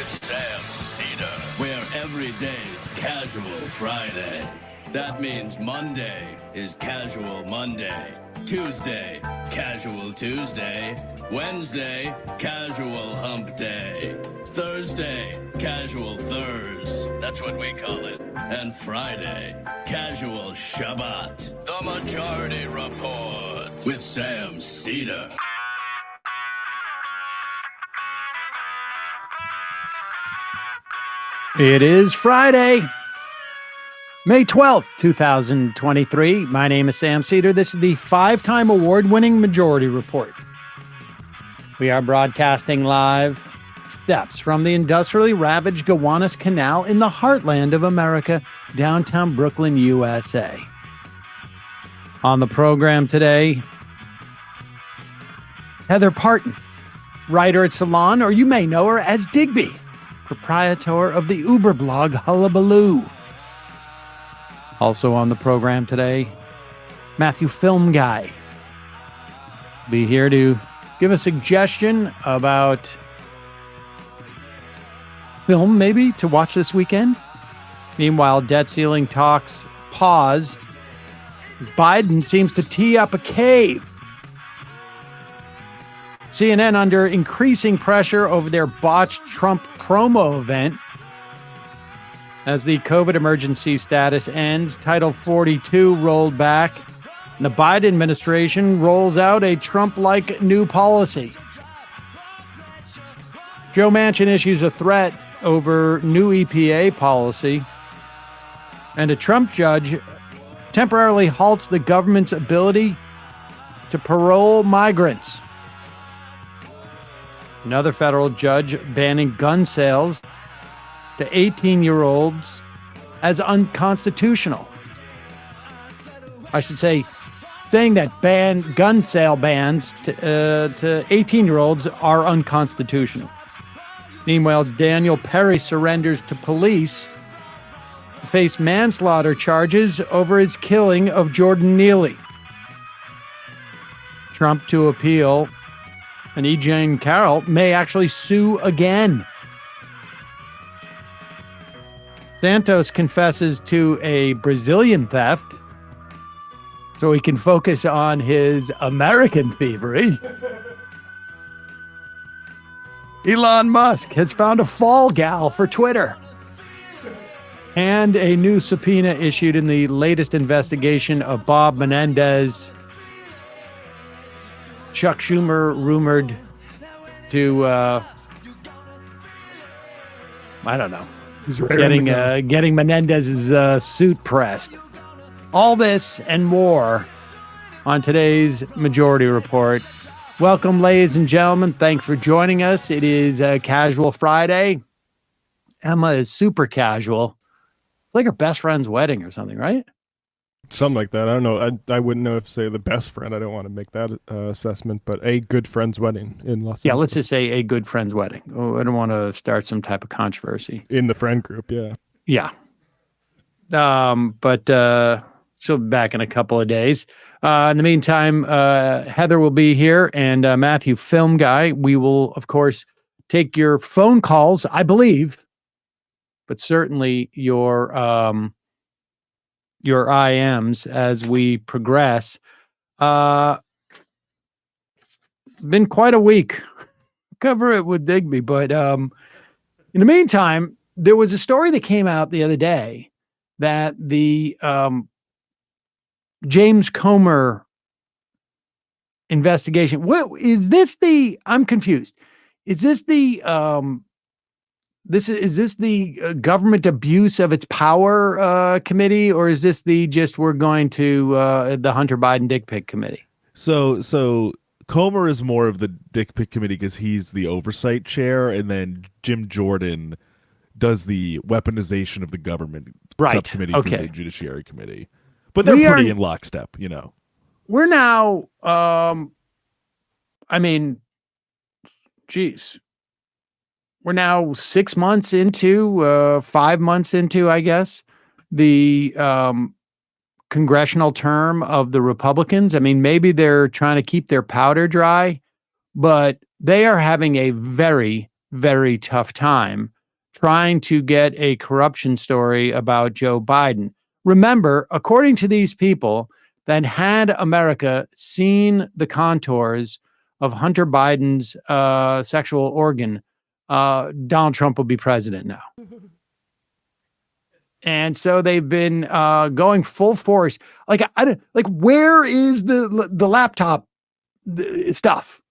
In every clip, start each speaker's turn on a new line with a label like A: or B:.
A: Sam Seder, where every day's Casual Friday. That means Monday is Casual Monday, Tuesday, Casual Tuesday, Wednesday, Casual Hump Day, Thursday, Casual Thurs, that's what we call it, and Friday, Casual Shabbat. The Majority Report with Sam Seder.
B: It is Friday, May 12th, 2023. My name is Sam Seder. This is the 5-time award-winning Majority Report. We are broadcasting live steps from the industrially ravaged Gowanus Canal in the heartland of America, downtown Brooklyn, USA. On the program today, Heather Parton, writer at Salon, or you may know her as Digby, proprietor of the Uber blog Hullabaloo. Also on the program today, Matthew Film Guy. Be here to give a suggestion about film maybe to watch this weekend. Meanwhile, debt ceiling talks pause as Biden seems to tee up a cave. CNN under increasing pressure over their botched Trump promo event. As the COVID emergency status ends, Title 42 rolled back, and the Biden administration rolls out a Trump-like new policy. Joe Manchin issues a threat over new EPA policy, and a Trump judge temporarily halts the government's ability to parole migrants. Another federal judge banning gun sales to 18-year-olds as unconstitutional. I should say, saying that gun sale bans to 18-year-olds are unconstitutional. Meanwhile, Daniel Perry surrenders to police to face manslaughter charges over his killing of Jordan Neely. Trump to appeal, and E. Jean Carroll may actually sue again. Santos confesses to a Brazilian theft so he can focus on his American thievery. Elon Musk has found a fall gal for Twitter. And a new subpoena issued in the latest investigation of Bob Menendez. Chuck Schumer rumored to, I don't know, getting Menendez's suit pressed. All this and more on today's Majority Report. Welcome, ladies and gentlemen. Thanks for joining us. It is a Casual Friday. Emma is super casual. It's like her best friend's wedding or something, right?
C: Something like that. I don't know. I wouldn't know if to say the best friend. I don't want to make that assessment, but a good friend's wedding in Los Angeles.
B: Yeah, let's just say a good friend's wedding. Oh, I don't want to start some type of controversy.
C: In the friend group, yeah.
B: Yeah. But she'll be back in a couple of days. In the meantime, Heather will be here, and Matthew Film Guy. We will, of course, take your phone calls, I believe, but certainly your IMs as we progress. Been quite a week. Cover it with Digby, but in the meantime, there was a story that came out the other day that the James Comer investigation. What is this? I'm confused. Is this the Is this the government abuse of its power committee, or is this we're going to the Hunter Biden dick pic committee?
D: So Comer is more of the dick pic committee because he's the oversight chair, and then Jim Jordan does the weaponization of the government subcommittee for the Judiciary Committee. But they're pretty in lockstep, you know.
B: We're now, we're now 6 months into, 5 months into, I guess, the congressional term of the Republicans. I mean, maybe they're trying to keep their powder dry, but they are having a very, very tough time trying to get a corruption story about Joe Biden. Remember, according to these people, that had America seen the contours of Hunter Biden's sexual organ, Donald Trump will be president now. And so they've been going full force. Like, where is the laptop stuff?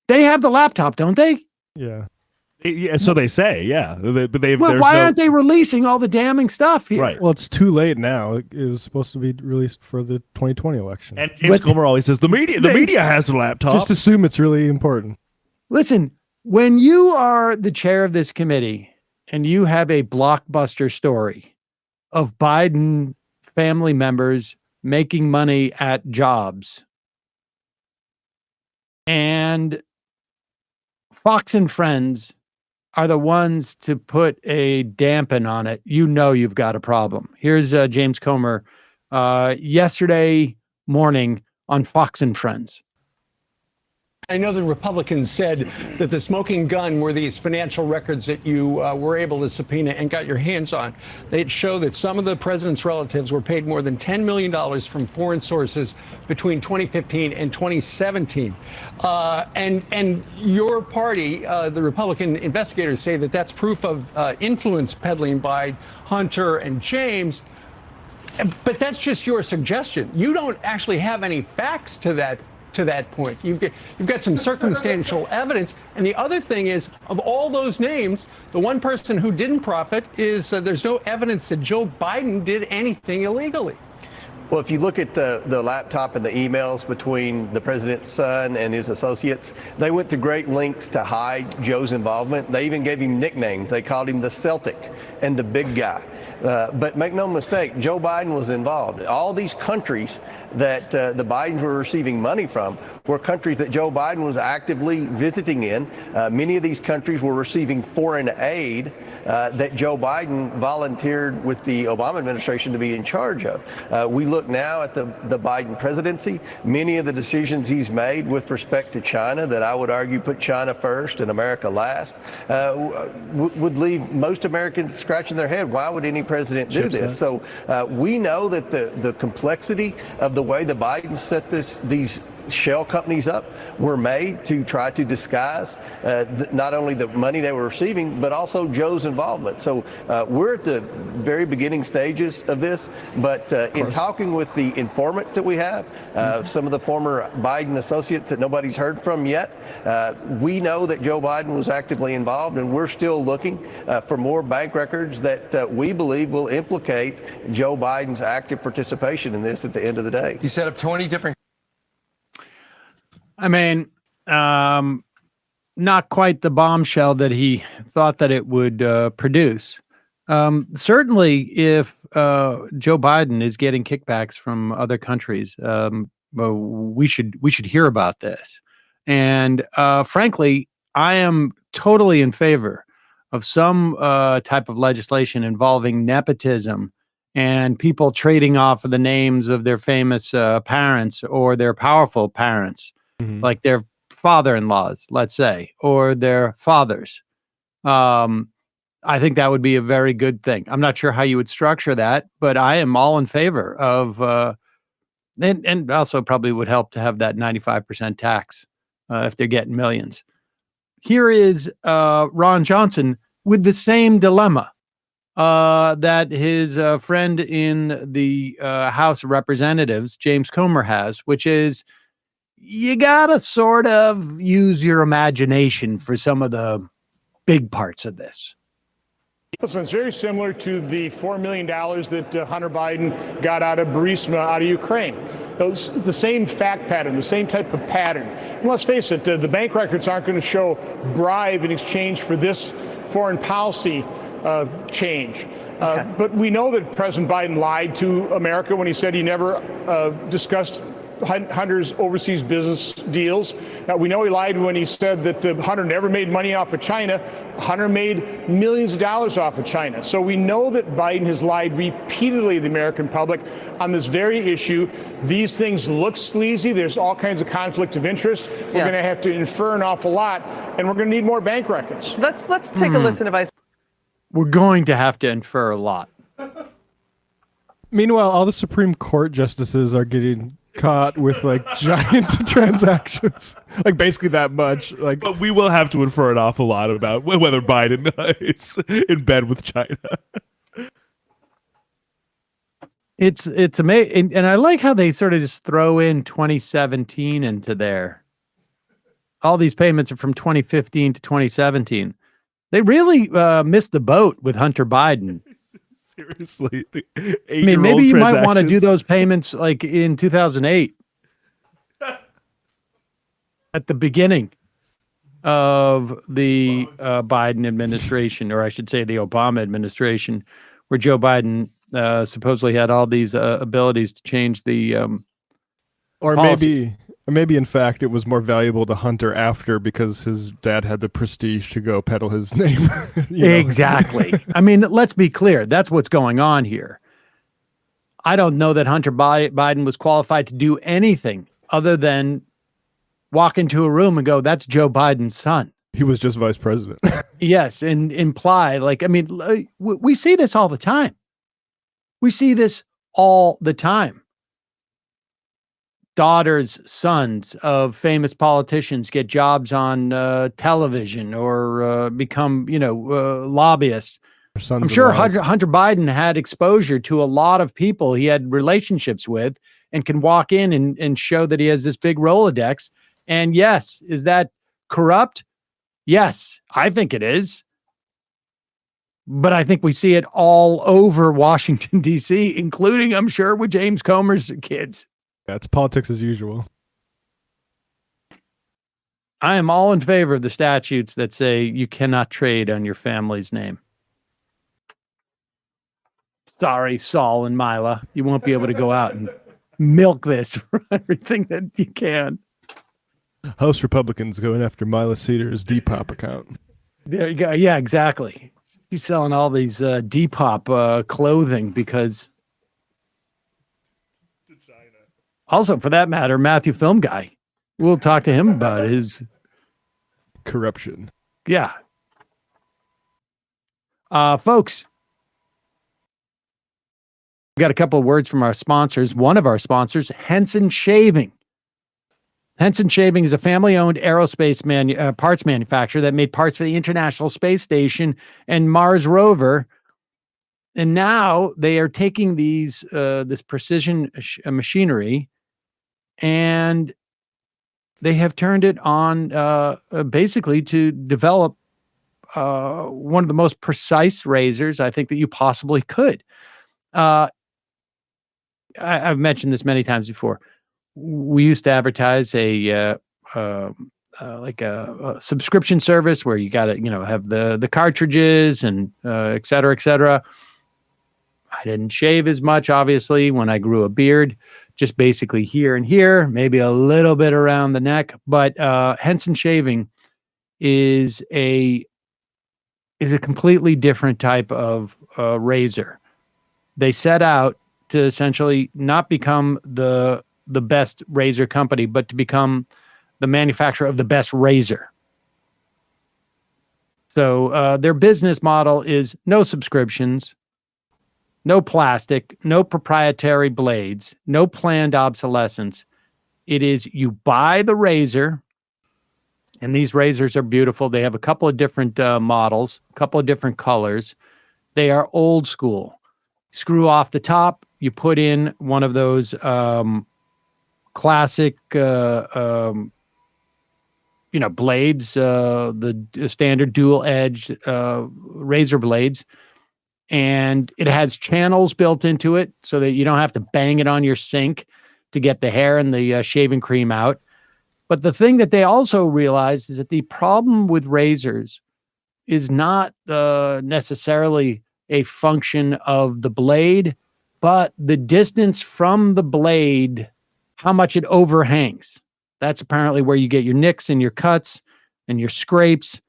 B: They have the laptop, don't they?
C: Yeah.
D: Yeah, so they say, yeah. But
B: why aren't they releasing all the damning stuff here?
D: Right.
C: Well, it's too late now. It was supposed to be released for the 2020 election.
D: And James Comer always says the media has a laptop.
C: Just assume it's really important.
B: Listen, when you are the chair of this committee and you have a blockbuster story of Biden family members making money at jobs, and Fox and Friends are the ones to put a dampen on it, you know you've got a problem. Here's James Comer yesterday morning on Fox and Friends.
E: I know the Republicans said that the smoking gun were these financial records that you were able to subpoena and got your hands on. They show that some of the president's relatives were paid more than $10 million from foreign sources between 2015 and 2017. And your party, the Republican investigators, say that that's proof of influence peddling by Hunter and James. But that's just your suggestion. You don't actually have any facts to that point. You've got some circumstantial evidence. And the other thing is, of all those names, the one person who didn't profit is there's no evidence that Joe Biden did anything illegally.
F: Well, if you look at the laptop and the emails between the president's son and his associates, they went to great lengths to hide Joe's involvement. They even gave him nicknames. They called him the Celtic and the big guy. But make no mistake, Joe Biden was involved. All these countries that the Bidens were receiving money from were countries that Joe Biden was actively visiting in. Many of these countries were receiving foreign aid that Joe Biden volunteered with the Obama administration to be in charge of. We look now at the Biden presidency. Many of the decisions he's made with respect to China, that I would argue put China first and America last, would leave most Americans scratching their head. Why would any president do this? So we know that the complexity of the way the Bidens set these shell companies up were made to try to disguise not only the money they were receiving, but also Joe's involvement. So we're at the very beginning stages of this, but in talking with the informants that we have, some of the former Biden associates that nobody's heard from yet, we know that Joe Biden was actively involved, and we're still looking for more bank records that we believe will implicate Joe Biden's active participation in this at the end of the day.
E: He set up 20 different.
B: I mean, not quite the bombshell that he thought that it would produce. Certainly, if Joe Biden is getting kickbacks from other countries, we should hear about this. And frankly, I am totally in favor of some type of legislation involving nepotism and people trading off of the names of their famous parents or their powerful parents. Mm-hmm. Like their father-in-laws, let's say, or their fathers. I think that would be a very good thing. I'm not sure how you would structure that, but I am all in favor of, and also probably would help to have that 95% tax if they're getting millions. Here is Ron Johnson with the same dilemma that his friend in the House of Representatives, James Comer, has, which is, you gotta sort of use your imagination for some of the big parts of this.
G: Listen, it's very similar to the $4 million that Hunter Biden got out of Burisma, out of Ukraine. It's the same fact pattern, the same type of pattern. And let's face it, the bank records aren't going to show bribe in exchange for this foreign policy change. Okay. But we know that President Biden lied to America when he said he never discussed Hunter's overseas business deals. We know he lied when he said that Hunter never made money off of China. Hunter made millions of dollars off of China. So we know that Biden has lied repeatedly to the American public on this very issue. These things look sleazy. There's all kinds of conflict of interest. We're going to have to infer an awful lot, and we're going to need more bank records.
H: Let's take a listen to Vice.
B: we're going to have to infer a lot.
C: Meanwhile, all the Supreme Court justices are getting caught with like giant transactions, like basically that much. Like,
D: But we will have to infer an awful lot about whether Biden is in bed with China.
B: It's amazing, and I like how they sort of just throw in 2017 into there. All these payments are from 2015 to 2017. They really missed the boat with Hunter Biden.
D: Seriously.
B: I mean, maybe you might want to do those payments like in 2008 at the beginning of the Biden administration, or I should say the Obama administration, where Joe Biden supposedly had all these abilities to change the
C: or
B: policies.
C: maybe in fact it was more valuable to Hunter after, because his dad had the prestige to go peddle his name.
B: Exactly. I mean, let's be clear. That's what's going on here. I don't know that Hunter Biden was qualified to do anything other than walk into a room and go, that's Joe Biden's son.
C: He was just vice president.
B: Yes. And imply, like, I mean, we see this all the time. We see this all the time. Daughters, sons of famous politicians get jobs on television or become, lobbyists. I'm sure Hunter Biden had exposure to a lot of people he had relationships with and can walk in and show that he has this big Rolodex. And yes, is that corrupt? Yes, I think it is. But I think we see it all over Washington, D.C., including, I'm sure, with James Comer's kids.
C: That's politics as usual.
B: I am all in favor of the statutes that say you cannot trade on your family's name. Sorry, Saul and Mila. You won't be able to go out and milk this for everything that you can.
C: House Republicans going after Mila Cedar's Depop account.
B: There you go. Yeah, exactly. He's selling all these Depop clothing because... Also, for that matter, Matthew Film Guy. We'll talk to him about his
C: corruption.
B: Yeah. Folks, we got a couple of words from our sponsors. One of our sponsors, Henson Shaving. Henson Shaving is a family-owned aerospace parts manufacturer that made parts for the International Space Station and Mars rover. And now they are taking these this precision machinery, and they have turned it on basically to develop one of the most precise razors I think that you possibly could. I've mentioned this many times before. We used to advertise a subscription service where you got to have the cartridges and et cetera, et cetera. I didn't shave as much, obviously, when I grew a beard, just basically here and here, maybe a little bit around the neck. But Henson Shaving is a completely different type of razor. They set out to essentially not become the best razor company, but to become the manufacturer of the best razor. So their business model is no subscriptions, no plastic, no proprietary blades, no planned obsolescence. It is you buy the razor, and these razors are beautiful. They have a couple of different models, a couple of different colors. They are old school. Screw off the top. You put in one of those classic, blades, the standard dual edge razor blades. And it has channels built into it so that you don't have to bang it on your sink to get the hair and the shaving cream out. But the thing that they also realized is that the problem with razors is not necessarily a function of the blade, but the distance from the blade, how much it overhangs. That's apparently where you get your nicks and your cuts and your scrapes.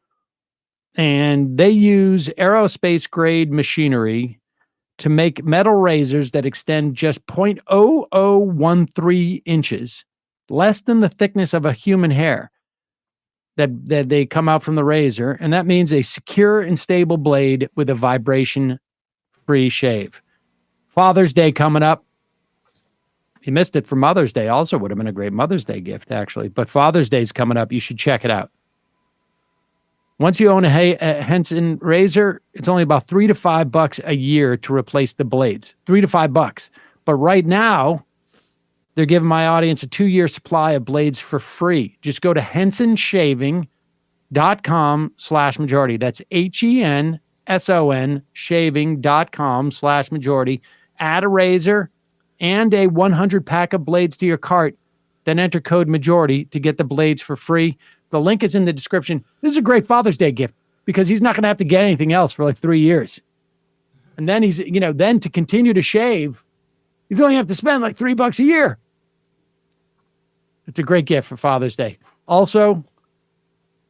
B: And they use aerospace grade machinery to make metal razors that extend just 0.0013 inches, less than the thickness of a human hair. that they come out from the razor, and that means a secure and stable blade with a vibration-free shave. Father's Day coming up. You missed it for Mother's Day. Also would have been a great Mother's Day gift, actually. But Father's Day is coming up. You should check it out. Once you own a Henson razor, it's only about $3 to $5 a year to replace the blades. $3 to $5. But right now, they're giving my audience a 2-year supply of blades for free. Just go to hensonshaving.com/majority. That's HENSON shaving.com/majority. Add a razor and a 100 pack of blades to your cart. Then enter code majority to get the blades for free. The link is in the description. This is a great Father's Day gift because he's not going to have to get anything else for like 3 years. And then then to continue to shave, he's only have to spend like $3 a year. It's a great gift for Father's Day. Also,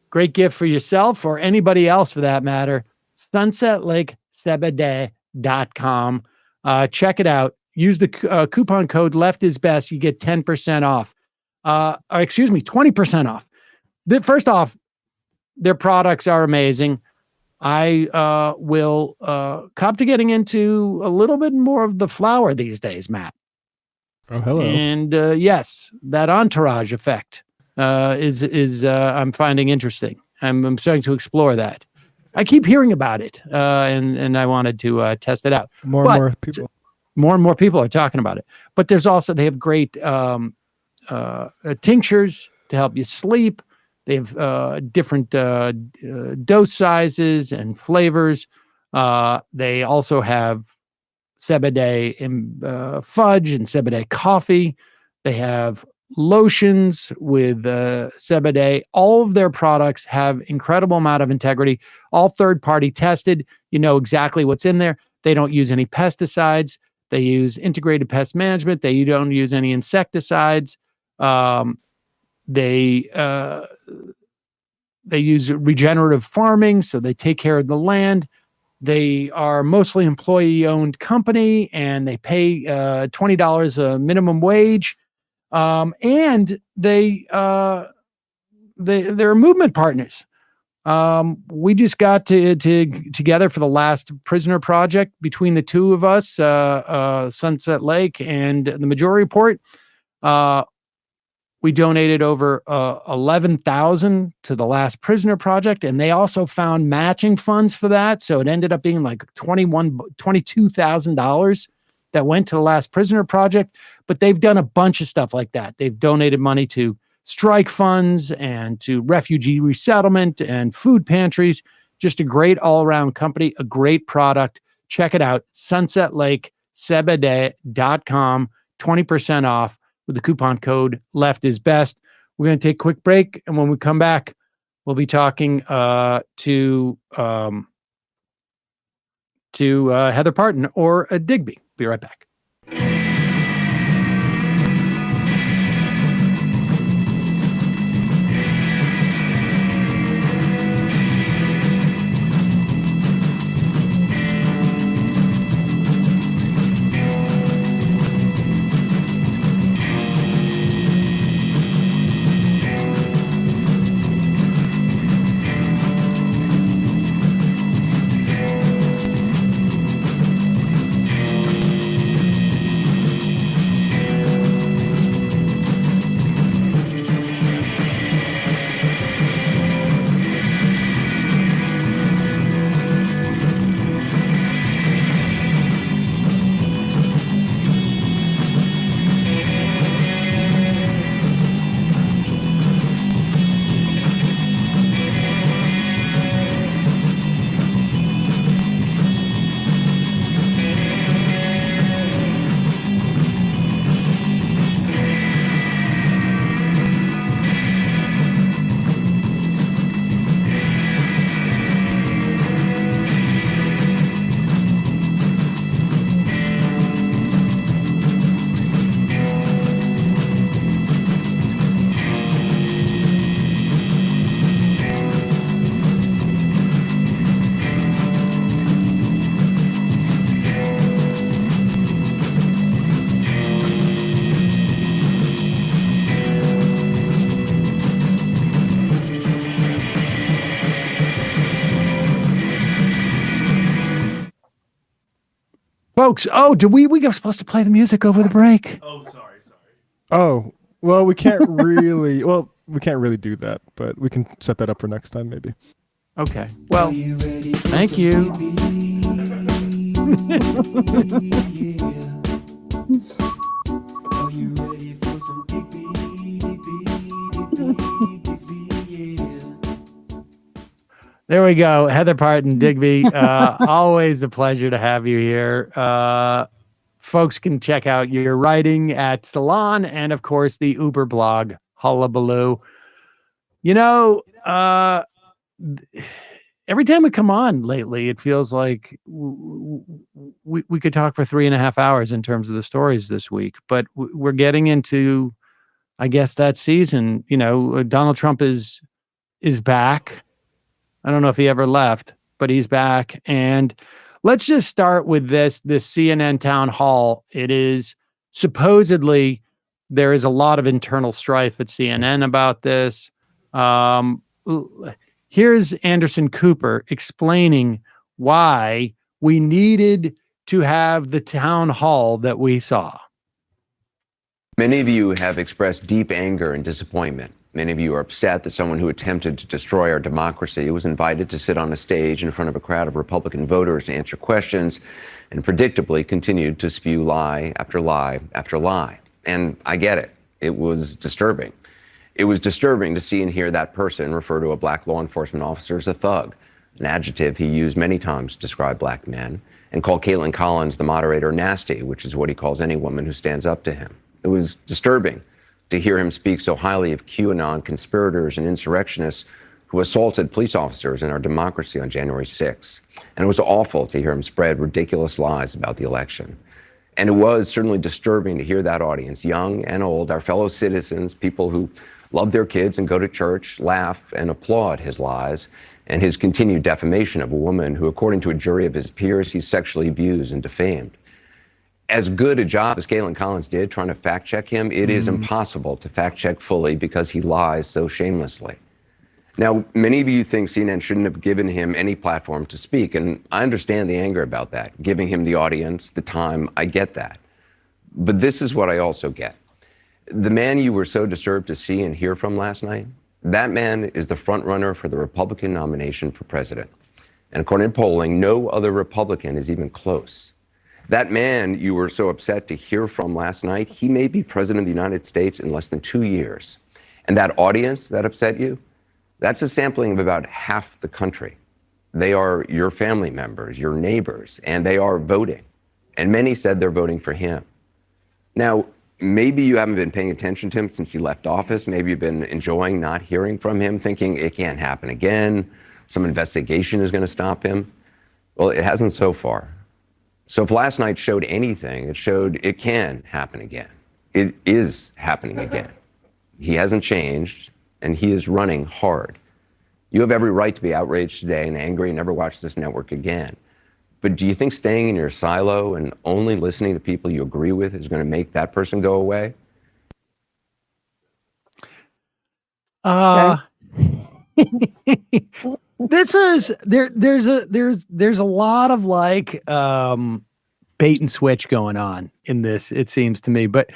B: great gift for yourself or anybody else for that matter. SunsetLakeSebede.com. Check it out. Use the coupon code LEFTISBEST. You get 10% off. 20% off. First off, their products are amazing. I will cop to getting into a little bit more of the flower these days, Matt.
C: Oh, hello.
B: And yes, that entourage effect is I'm finding interesting. I'm starting to explore that. I keep hearing about it, and I wanted to test it out.
C: More and more people are talking about it. But there's also, they have great tinctures to help you sleep. They have different dose sizes and flavors. They also have Sebede fudge and Sebede coffee. They have lotions with Sebede. All of their products have incredible amount of integrity. All third-party tested. You know exactly what's in there. They don't use any pesticides. They use integrated pest management. They don't use any insecticides. They use regenerative farming, so they take care of the land. They are mostly employee-owned company, and they pay $20 a minimum wage. And they're movement partners. We just got together for the last prisoner project between the two of us, Sunset Lake and the Majority Report. We donated over $11,000 to the last prisoner project, and they also found matching funds for that. So it ended up being like $22,000 that went to the last prisoner project. But they've done a bunch of stuff like that. They've donated money to strike funds and to refugee resettlement and food pantries. Just a great all-around company, a great product. Check it out, SunsetLakeSebede.com, 20% off with the coupon code LEFTISBEST. We're going to take a quick break, and when we come back, we'll be talking to Heather Parton or Digby. Be right back.
B: Folks, we were supposed to play the music over the break.
D: Oh, sorry.
H: Oh, well, we can't really do that, but we can set that up for next time, maybe.
B: Okay. Well, thank you. There we go. Heather Parton, Digby. Always a pleasure to have you here. Folks can check out your writing at Salon and, of course, the Uber blog, Hullabaloo. You know, every time we come on lately, it feels like we could talk for 3.5 hours in terms of the stories this week. But we're getting into, I guess, that season. You know, Donald Trump is back. I don't know if he ever left, but he's back. And let's just start with this CNN town hall. It is supposedly there is a lot of internal strife at CNN about this. Here's Anderson Cooper explaining why we needed to have the town hall that we saw.
I: Many of you have expressed deep anger and disappointment. Many of you are upset that someone who attempted to destroy our democracy was invited to sit on a stage in front of a crowd of Republican voters to answer questions and predictably continued to spew lie after lie after lie. And I get it. It was disturbing. It was disturbing to see and hear that person refer to a black law enforcement officer as a thug, an adjective he used many times to describe black men, and call Caitlin Collins, the moderator, nasty, which is what he calls any woman who stands up to him. It was disturbing to hear him speak so highly of QAnon conspirators and insurrectionists who assaulted police officers in our democracy on January 6th. And it was awful to hear him spread ridiculous lies about the election. And it was certainly disturbing to hear that audience, young and old, our fellow citizens, people who love their kids and go to church, laugh and applaud his lies and his continued defamation of a woman who, according to a jury of his peers, he sexually abused and defamed. As good a job as Caitlin Collins did trying to fact check him, it is impossible to fact check fully because he lies so shamelessly. Now, many of you think CNN shouldn't have given him any platform to speak, and I understand the anger about that. Giving him the audience, the time, I get that. But this is what I also get. The man you were so disturbed to see and hear from last night, that man is the front runner for the Republican nomination for president. And according to polling, no other Republican is even close. That man you were so upset to hear from last night, he may be president of the United States in less than 2 years. And that audience that upset you, that's a sampling of about half the country. They are your family members, your neighbors, and they are voting. And many said they're voting for him. Now, maybe you haven't been paying attention to him since he left office. Maybe you've been enjoying not hearing from him, thinking it can't happen again. Some investigation is going to stop him. Well, it hasn't so far. So if last night showed anything, it showed it can happen again. It is happening again. He hasn't changed, and he is running hard. You have every right to be outraged today and angry and never watch this network again. But do you think staying in your silo and only listening to people you agree with is going to make that person go away?
B: This is there's a lot of like bait and switch going on in this, it seems to me. But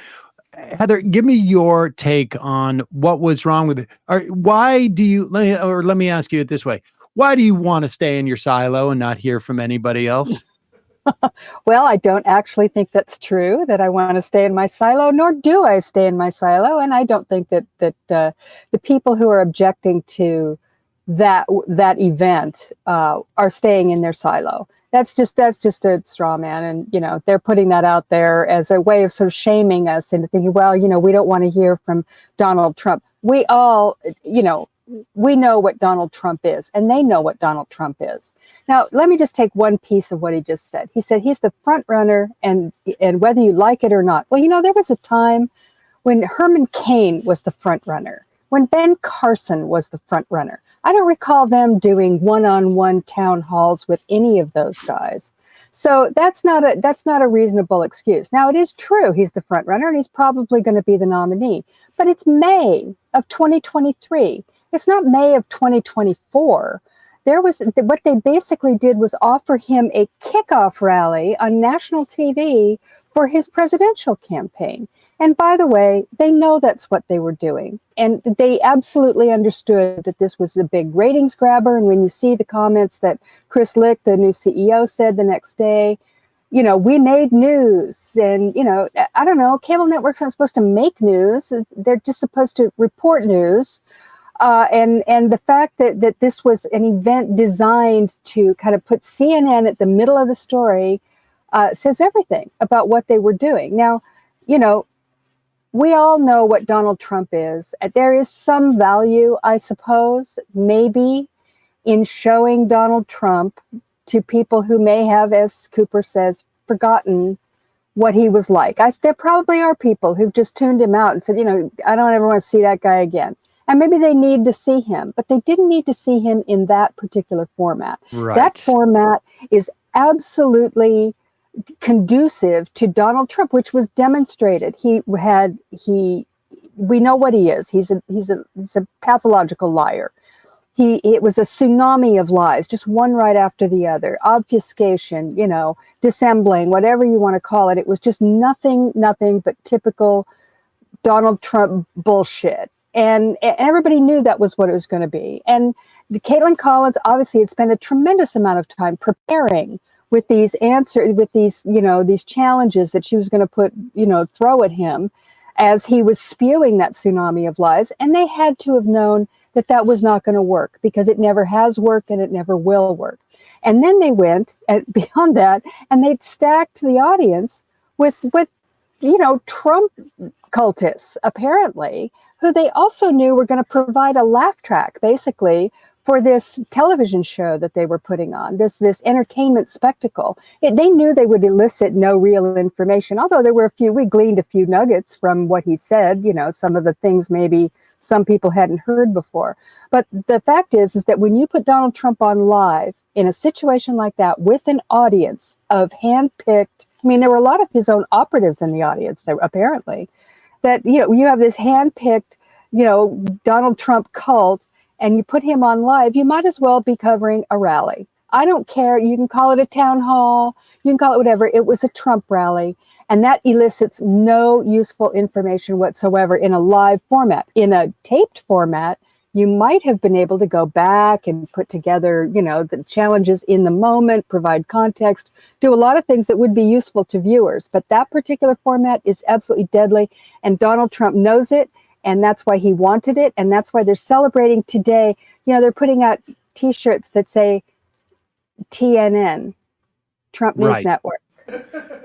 B: Heather, give me your take on what was wrong with it. Why do you, let me ask you it this way. Why do you want to stay in your silo and not hear from anybody else?
J: Well, I don't actually think that's true, that I want to stay in my silo, nor do I stay in my silo. And I don't think that the people who are objecting to that event are staying in their silo. That's just a straw man. And, you know, they're putting that out there as a way of sort of shaming us into thinking, well, you know, we don't want to hear from Donald Trump. We all, you know, we know what Donald Trump is, and they know what Donald Trump is. Now, let me just take one piece of what he just said. He said he's the front runner, and whether you like it or not. Well, you know, there was a time when Herman Cain was the front runner, when Ben Carson was the front runner. I don't recall them doing one-on-one town halls with any of those guys. So that's not a reasonable excuse. Now, it is true he's the front runner, and he's probably going to be the nominee. But it's May of 2023. It's not May of 2024. what they basically did was offer him a kickoff rally on national TV for his presidential campaign. And by the way, they know that's what they were doing. And they absolutely understood that this was a big ratings grabber. And when you see the comments that Chris Lick, the new CEO, said the next day, we made news. And, I don't know, cable networks aren't supposed to make news. They're just supposed to report news. And the fact that this was an event designed to kind of put CNN at the middle of the story says everything about what they were doing. Now, we all know what Donald Trump is. There is some value, I suppose, maybe in showing Donald Trump to people who may have, as Cooper says, forgotten what he was like. There probably are people who've just tuned him out and said, I don't ever want to see that guy again. And maybe they need to see him, but they didn't need to see him in that particular format.
B: Right.
J: That format is absolutely conducive to Donald Trump, which was demonstrated. We know what he is. He's a pathological liar. It was a tsunami of lies, just one right after the other, obfuscation, dissembling, whatever you want to call it. It was just nothing but typical Donald Trump bullshit. And everybody knew that was what it was going to be. And Caitlin Collins obviously had spent a tremendous amount of time preparing with these answers, with these, these challenges that she was going to throw at him as he was spewing that tsunami of lies. And they had to have known that was not going to work, because it never has worked and it never will work. And then they went beyond that, and they stacked the audience with Trump cultists, apparently, who they also knew were going to provide a laugh track, basically, for this television show that they were putting on, this entertainment spectacle. They knew they would elicit no real information, although we gleaned a few nuggets from what he said, some of the things maybe some people hadn't heard before. But the fact is that when you put Donald Trump on live in a situation like that with an audience of hand-picked, there were a lot of his own operatives in the audience, apparently, that, you have this hand-picked, Donald Trump cult, and you put him on live, you might as well be covering a rally. I don't care. You can call it a town hall. You can call it whatever. It was a Trump rally. And that elicits no useful information whatsoever in a live format. In a taped format, you might have been able to go back and put together, the challenges in the moment, provide context, do a lot of things that would be useful to viewers. But that particular format is absolutely deadly. And Donald Trump knows it. And that's why he wanted it. And that's why they're celebrating today. They're putting out T-shirts that say TNN, Trump News Network,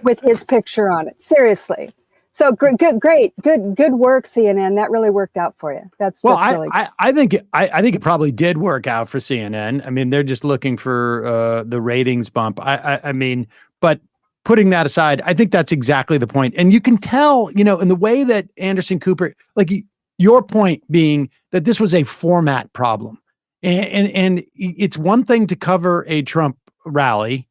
J: with his picture on it. Seriously. So good work, CNN. That really worked out for you. That's really good.
B: I think it probably did work out for CNN. They're just looking for the ratings bump. But putting that aside, I think that's exactly the point. And you can tell, in the way that Anderson Cooper, like your point being that this was a format problem. And it's one thing to cover a Trump rally.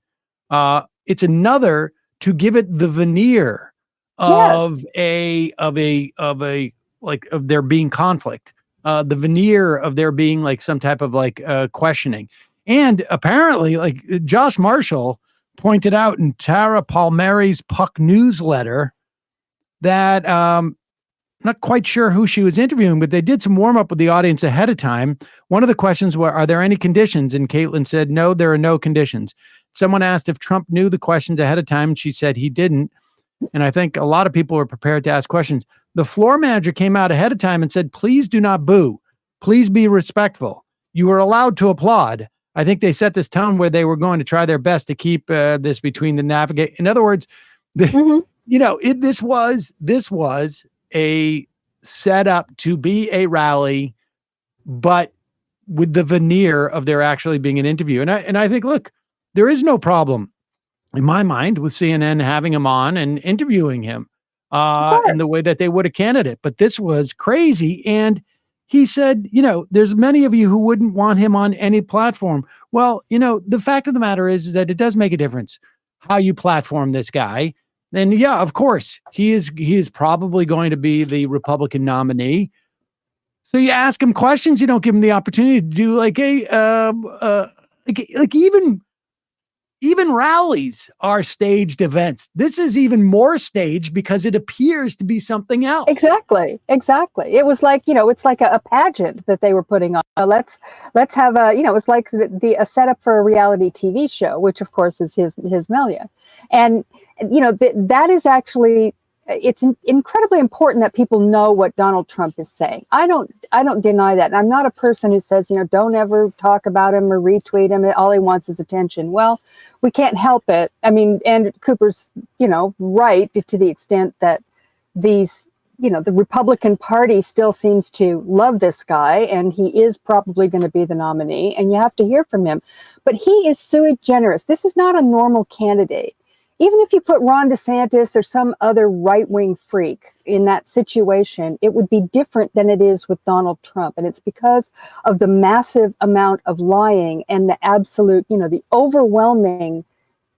B: It's another to give it the veneer of there being conflict, the veneer of there being like some type of questioning. And apparently, like Josh Marshall pointed out in Tara Palmieri's Puck newsletter that not quite sure who she was interviewing, but they did some warm up with the audience ahead of time. One of the questions were, are there any conditions? And Caitlin said, no, there are no conditions. Someone asked if Trump knew the questions ahead of time, and she said he didn't. And I think a lot of people were prepared to ask questions. The floor manager came out ahead of time and said, please do not boo. Please be respectful. You were allowed to applaud. I think they set this tone where they were going to try their best to keep this between the navigate. In other words, this was a setup to be a rally, but with the veneer of there actually being an interview. And I think, look, there is no problem in my mind with CNN having him on and interviewing him in the way that they would a candidate. But this was crazy. And he said, there's many of you who wouldn't want him on any platform. Well, the fact of the matter is that it does make a difference how you platform this guy. And yeah, of course, he is probably going to be the Republican nominee. So you ask him questions, you don't give him the opportunity to do like a
C: like even rallies are staged events. This is even more staged because it appears to be something else.
J: Exactly. It was like, it's like a pageant that they were putting on. Let's have it's like a setup for a reality TV show, which of course is his milieu. And, that is actually, it's incredibly important that people know what Donald Trump is saying. I don't deny that. And I'm not a person who says, don't ever talk about him or retweet him. All he wants is attention. Well, we can't help it. I mean, and Cooper's, right to the extent that these, the Republican Party still seems to love this guy, and he is probably going to be the nominee, and you have to hear from him. But he is sui generis. This is not a normal candidate. Even if you put Ron DeSantis or some other right-wing freak in that situation, it would be different than it is with Donald Trump. And it's because of the massive amount of lying and the absolute, the overwhelming,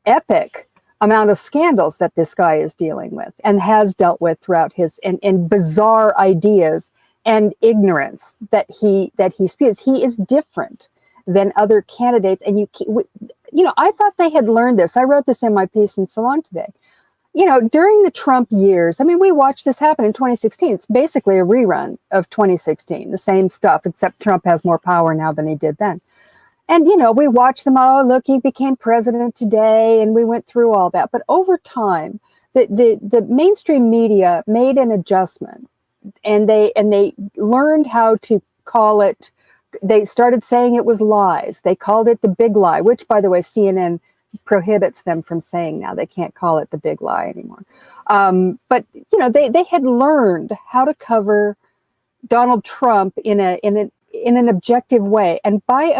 J: epic amount of scandals that this guy is dealing with and has dealt with throughout his and bizarre ideas and ignorance that he spews. He is different than other candidates. And I thought they had learned this. I wrote this in my piece in Salon today. During the Trump years, I mean, we watched this happen in 2016. It's basically a rerun of 2016, the same stuff, except Trump has more power now than he did then. And, we watched them, oh, look, he became president today, and we went through all that. But over time, the mainstream media made an adjustment, and they learned how to call it. They started saying it was lies. They called it the big lie, which, by the way, CNN prohibits them from saying now. They can't call it the big lie anymore. But they had learned how to cover Donald Trump in an objective way, and by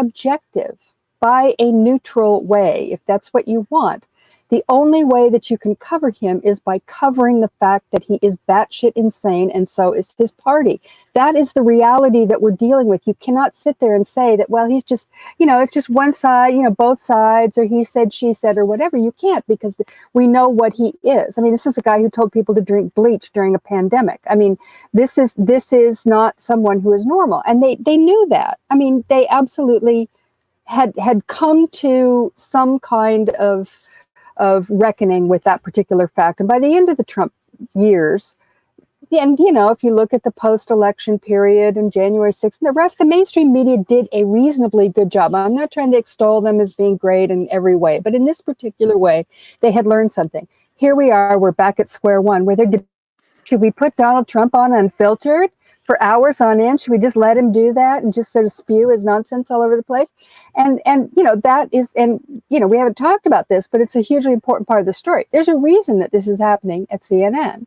J: a neutral way, if that's what you want. The only way that you can cover him is by covering the fact that he is batshit insane, and so is his party. That is the reality that we're dealing with. You cannot sit there and say that, well, he's just, it's just one side, both sides, or he said, she said, or whatever. You can't, because we know what he is. I mean, this is a guy who told people to drink bleach during a pandemic. I mean, this is not someone who is normal, and they knew that. I mean, they absolutely had come to some kind of reckoning with that particular fact. And by the end of the Trump years, and, if you look at the post-election period and January 6th and the rest, the mainstream media did a reasonably good job. I'm not trying to extol them as being great in every way, but in this particular way, they had learned something. Here we are, we're back at square one, where should we put Donald Trump on unfiltered for hours on end? Should we just let him do that and just sort of spew his nonsense all over the place? And that is, and we haven't talked about this, but it's a hugely important part of the story. There's a reason that this is happening at CNN.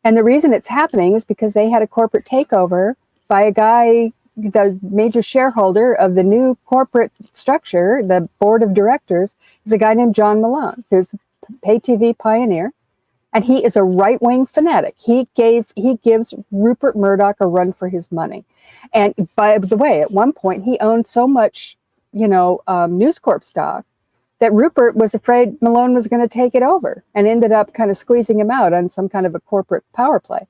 J: And the reason it's happening is because they had a corporate takeover by a guy, the major shareholder of the new corporate structure, the board of directors, is a guy named John Malone, who's a pay TV pioneer. And he is a right-wing fanatic. He gives Rupert Murdoch a run for his money. And by the way, at one point, he owned so much, News Corp stock that Rupert was afraid Malone was going to take it over, and ended up kind of squeezing him out on some kind of a corporate power play.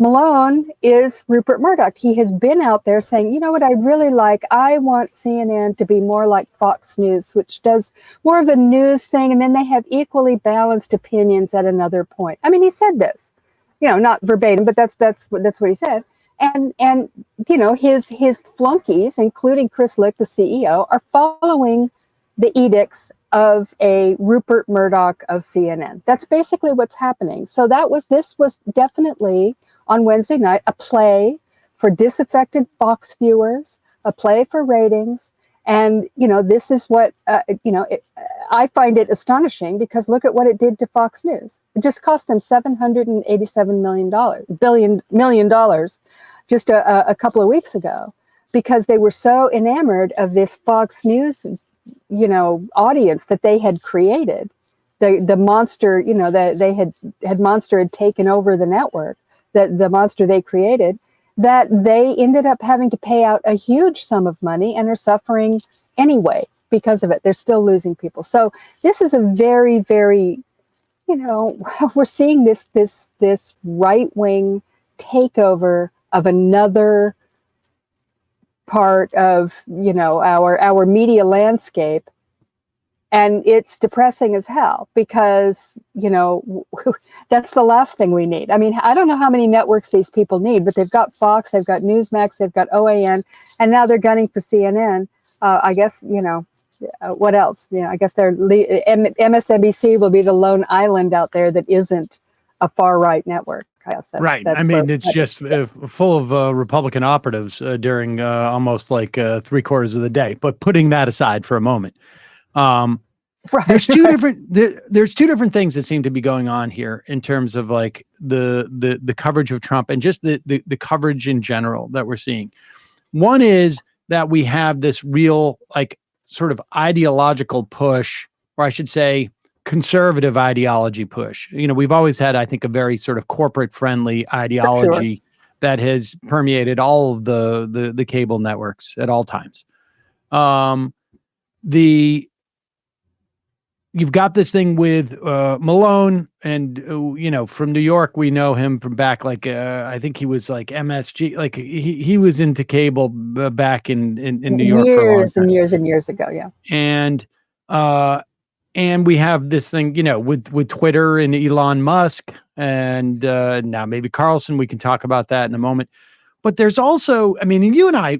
J: Malone is Rupert Murdoch. He has been out there saying, you know what I really like? I want CNN to be more like Fox News, which does more of a news thing, and then they have equally balanced opinions at another point. I mean, he said this, not verbatim, but that's what he said. And his flunkies, including Chris Lick, the CEO, are following the edicts of a Rupert Murdoch of CNN. That's basically what's happening. So this was definitely on Wednesday night a play for disaffected Fox viewers, a play for ratings. And, this is what, I find it astonishing, because look at what it did to Fox News. It just cost them $787 million just a couple of weeks ago, because they were so enamored of this Fox News audience that they had created, the monster, that they had Monster had taken over the network, that the monster they created, that they ended up having to pay out a huge sum of money and are suffering anyway because of it. They're still losing people. So this is a very, very, we're seeing this right-wing takeover of another part of our media landscape And it's depressing as hell because, that's the last thing we need. I mean, I don't know how many networks these people need, but they've got Fox, they've got Newsmax, they've got OAN, and now they're gunning for CNN. I guess, what else? I guess MSNBC will be the lone island out there that isn't a far right network. I guess
B: right. I mean, it's just full of Republican operatives during almost like 3/4 of the day. But putting that aside for a moment,
J: right,
B: there's two different things that seem to be going on here in terms of like the coverage of Trump and just the coverage in general that we're seeing. One is that we have this real like sort of ideological push, or I should say conservative ideology push. We've always had, I think, a very sort of corporate friendly ideology that has permeated all of the cable networks at all times. You've got this thing with Malone, and from New York, we know him from back like I think he was like MSG, like he was into cable back in New York for a long time.
J: Years ago, yeah.
B: And we have this thing, with Twitter and Elon Musk, and now maybe Carlson. We can talk about that in a moment. But there's also, I mean, you and I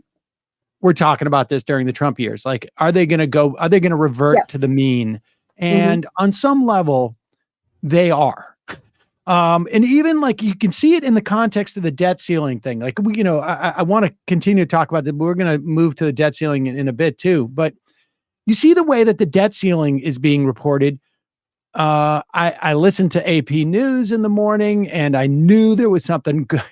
B: were talking about this during the Trump years. Like, are they going to revert to the mean? And on some level, they are. And even like you can see it in the context of the debt ceiling thing. Like, I want to continue to talk about that, but we're going to move to the debt ceiling in a bit too. But you see the way that the debt ceiling is being reported. I listened to AP News in the morning, and I knew there was something good.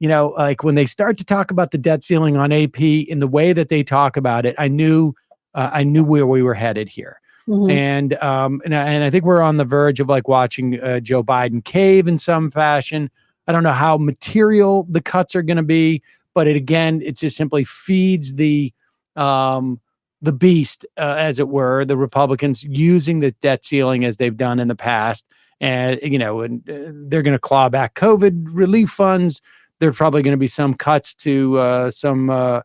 B: Like when they start to talk about the debt ceiling on AP in the way that they talk about it, I knew where we were headed here. And I think we're on the verge of like watching Joe Biden cave in some fashion. I don't know how material the cuts are going to be, but it just simply feeds the beast, as it were, the Republicans using the debt ceiling as they've done in the past. And, they're going to claw back COVID relief funds. There's probably going to be some cuts to some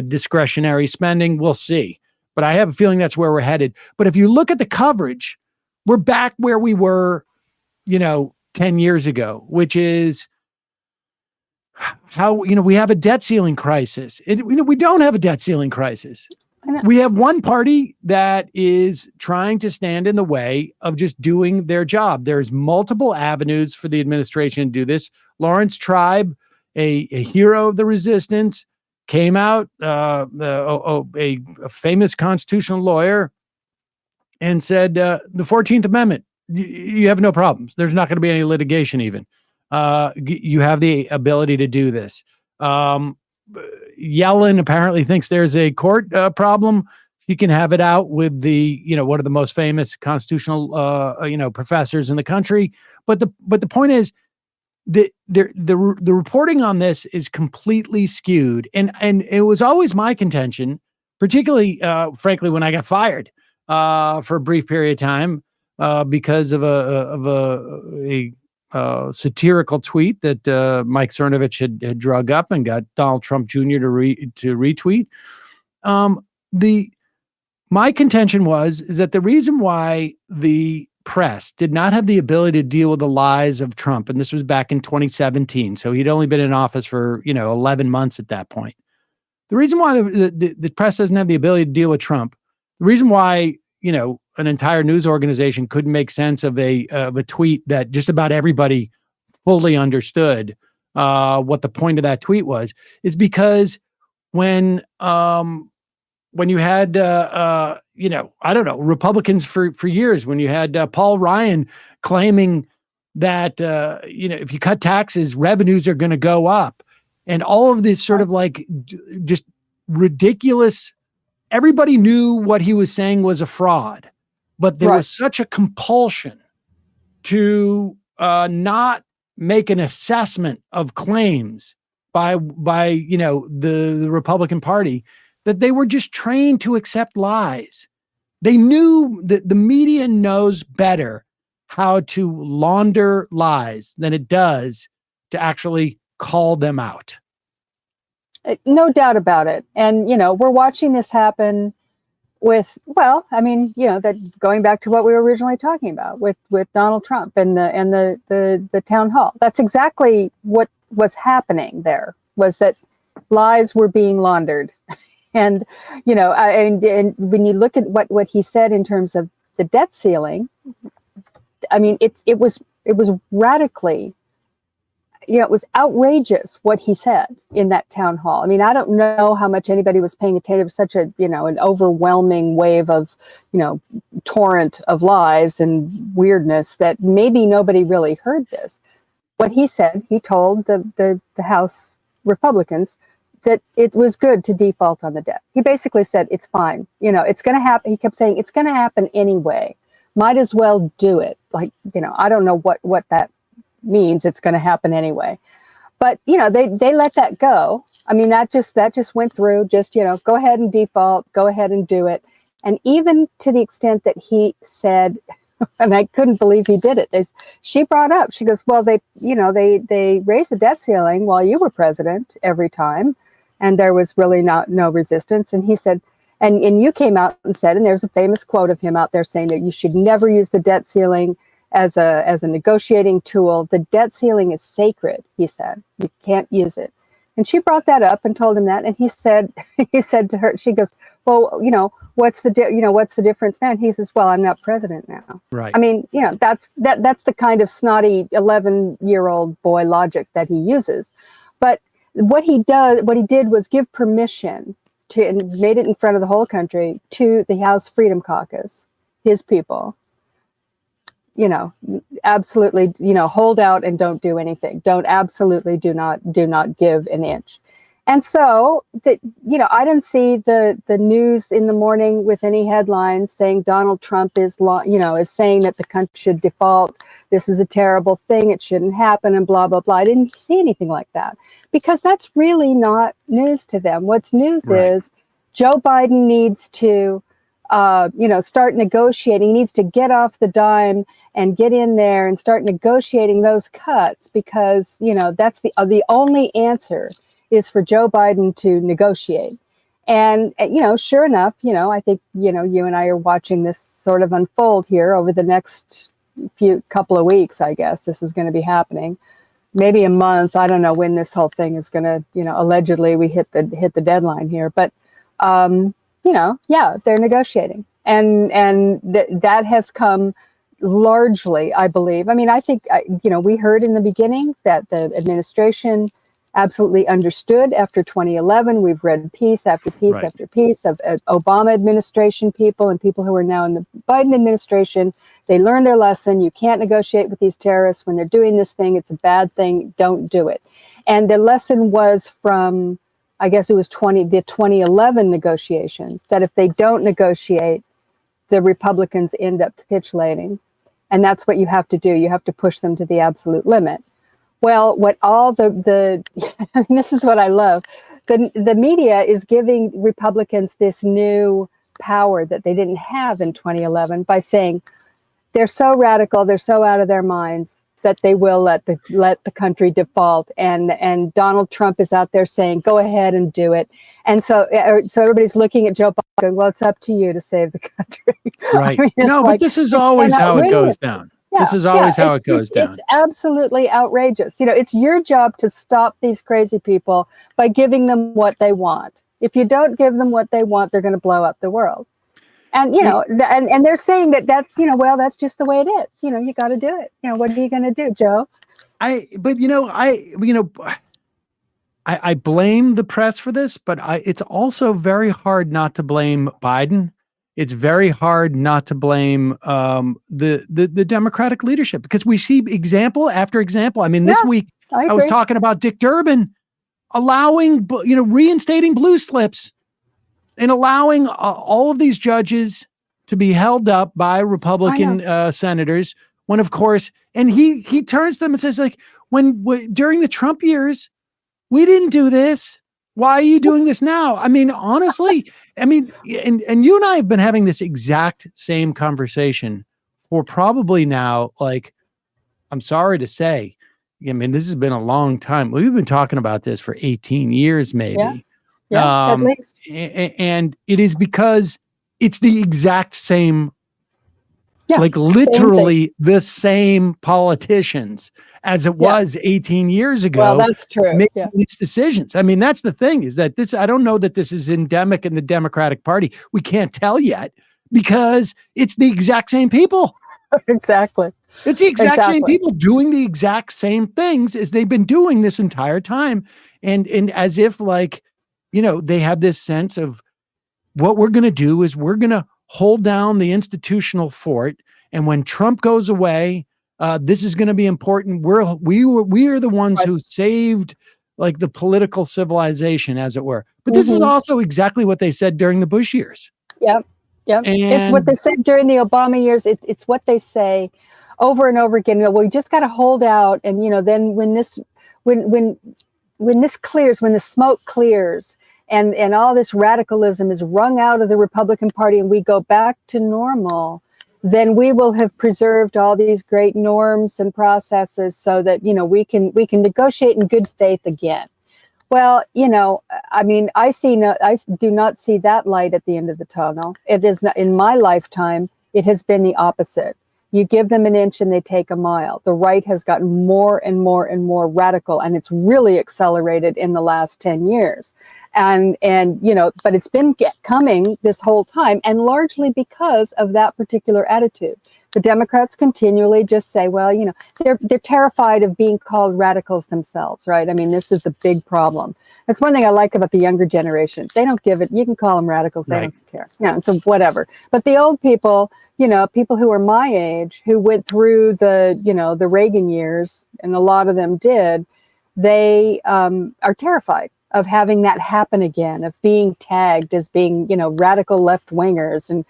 B: discretionary spending. We'll see. But I have a feeling that's where we're headed. But if you look at the coverage, we're back where we were, 10 years ago, which is how, we have a debt ceiling crisis. We don't have a debt ceiling crisis. We have one party that is trying to stand in the way of just doing their job. There's multiple avenues for the administration to do this. Lawrence Tribe, a hero of the resistance, came out, a famous constitutional lawyer, and said, the 14th Amendment, you have no problems. There's not going to be any litigation even. You have the ability to do this. Yellen apparently thinks there's a court problem. He can have it out with the, one of the most famous constitutional, professors in the country. But the point is, the reporting on this is completely skewed, and it was always my contention, particularly frankly when I got fired for a brief period of time because of a satirical tweet that Mike Cernovich had drug up and got Donald Trump Jr. to retweet. My contention is that the reason why the press did not have the ability to deal with the lies of Trump, and this was back in 2017, so he'd only been in office for 11 months at that point. The reason why the press doesn't have the ability to deal with Trump, the reason why an entire news organization couldn't make sense of a tweet that just about everybody fully understood what the point of that tweet was, is because when you had I don't know, Republicans for years, when you had Paul Ryan claiming that if you cut taxes, revenues are going to go up, and all of this sort of like just ridiculous. Everybody knew what he was saying was a fraud, but there was such a compulsion to not make an assessment of claims by the Republican Party, that they were just trained to accept lies. They knew that the media knows better how to launder lies than it does to actually call them out.
J: No doubt about it. And, we're watching this happen well, I mean, that going back to what we were originally talking about with Donald Trump and the town hall. That's exactly what was happening there, was that lies were being laundered. And, and when you look at what he said in terms of the debt ceiling, I mean, it was radically, it was outrageous what he said in that town hall. I mean, I don't know how much anybody was paying attention. It was such a, an overwhelming wave of, torrent of lies and weirdness that maybe nobody really heard this. What he said, he told the House Republicans that it was good to default on the debt. He basically said, it's fine. It's going to happen. He kept saying, it's going to happen anyway. Might as well do it. Like, I don't know what that means. It's going to happen anyway. But, they let that go. I mean, that just went through. Just, go ahead and default. Go ahead and do it. And even to the extent that he said, and I couldn't believe he did it. She brought up, she goes, well, they raised the debt ceiling while you were president every time. And there was really no resistance. And he said, and you came out and said, and there's a famous quote of him out there saying that you should never use the debt ceiling as a negotiating tool. The debt ceiling is sacred, he said. You can't use it. And she brought that up and told him that. And he said to her, she goes, well, what's the difference now? And he says, well, I'm not president now.
B: Right.
J: I mean, that's the kind of snotty 11-year-old boy logic that he uses. But what he did was give permission to, and made it in front of the whole country, to the House Freedom Caucus, his people, absolutely, hold out and don't do anything. Do not give an inch. And so that, I didn't see the news in the morning with any headlines saying Donald Trump is saying that the country should default. This is a terrible thing. It shouldn't happen and blah, blah, blah. I didn't see anything like that because that's really not news to them. What's news is Joe Biden needs to, start negotiating. He needs to get off the dime and get in there and start negotiating those cuts because, that's the only answer is for Joe Biden to negotiate. And, sure enough, I think, you and I are watching this sort of unfold here over the next couple of weeks, I guess. This is going to be happening. Maybe a month. I don't know when this whole thing is going to, allegedly we hit the deadline here. But, they're negotiating. And that has come largely, I believe. I mean, I think, we heard in the beginning that the administration absolutely understood after 2011. We've read piece after piece after piece of Obama administration people and people who are now in the Biden administration. They learned their lesson. You can't negotiate with these terrorists when they're doing this thing. It's a bad thing. Don't do it. And the lesson was from, I guess it was the 2011 negotiations, that if they don't negotiate, the Republicans end up capitulating. And that's what you have to do. You have to push them to the absolute limit. Well, what all the this is what I love. The media is giving Republicans this new power that they didn't have in 2011 by saying they're so radical, they're so out of their minds that they will let the country default. And Donald Trump is out there saying, go ahead and do it. And so everybody's looking at Joe Biden going, well, it's up to you to save the country.
B: Right.
J: I mean,
B: no, but this is always how it goes down.
J: Yeah,
B: this is always how it goes down.
J: It's absolutely outrageous. It's your job to stop these crazy people by giving them what they want. If you don't give them what they want, they're going to blow up the world. And, and they're saying that's, well, that's just the way it is. You got to do it. What are you going to do, Joe?
B: I blame the press for this, but it's also very hard not to blame Biden. It's very hard not to blame the Democratic leadership because we see example after example. I mean, this week I was talking about Dick Durbin allowing, reinstating blue slips and allowing all of these judges to be held up by Republican senators when, of course, and he turns to them and says, like, when during the Trump years, we didn't do this. Why are you doing this now? I mean, honestly, and you and I have been having this exact same conversation for probably now, like, I'm sorry to say, I mean, this has been a long time. We've been talking about this for 18 years, maybe.
J: Yeah, at least.
B: And it is because
C: it's the exact same,
J: Yeah,
C: like literally the same politicians as it was 18 years ago.
J: Well, that's true.
C: Making these decisions. I mean, that's the thing, is that I don't know that this is endemic in the Democratic Party. We can't tell yet because it's the exact same people.
J: Exactly.
C: It's the exact same people doing the exact same things as they've been doing this entire time. And as if, like, you know, they have this sense of what we're going to do is we're going to hold down the institutional fort. And when Trump goes away, this is going to be important. We are the ones who saved, like, the political civilization, as it were. But this is also exactly what they said during the Bush years.
J: Yep. Yep. It's what they said during the Obama years. It's what they say over and over again. You know, we just got to hold out. And, you know, then when this clears, when the smoke clears, and all this radicalism is wrung out of the Republican Party and we go back to normal, then we will have preserved all these great norms and processes so that, you know, we can negotiate in good faith again. Well, you know, I mean, I do not see that light at the end of the tunnel. It is not, in my lifetime, it has been the opposite. You give them an inch and they take a mile. The right has gotten more and more and more radical, and it's really accelerated in the last 10 years. And you know, but it's been coming this whole time, and largely because of that particular attitude. The Democrats continually just say, well, you know, they're terrified of being called radicals themselves, right? I mean, this is a big problem. That's one thing I like about the younger generation. They don't give it. You can call them radicals. They don't care. Yeah, so whatever. But the old people, you know, people who are my age, who went through the, you know, the Reagan years, and a lot of them did, they are terrified of having that happen again, of being tagged as being, you know, radical left-wingers and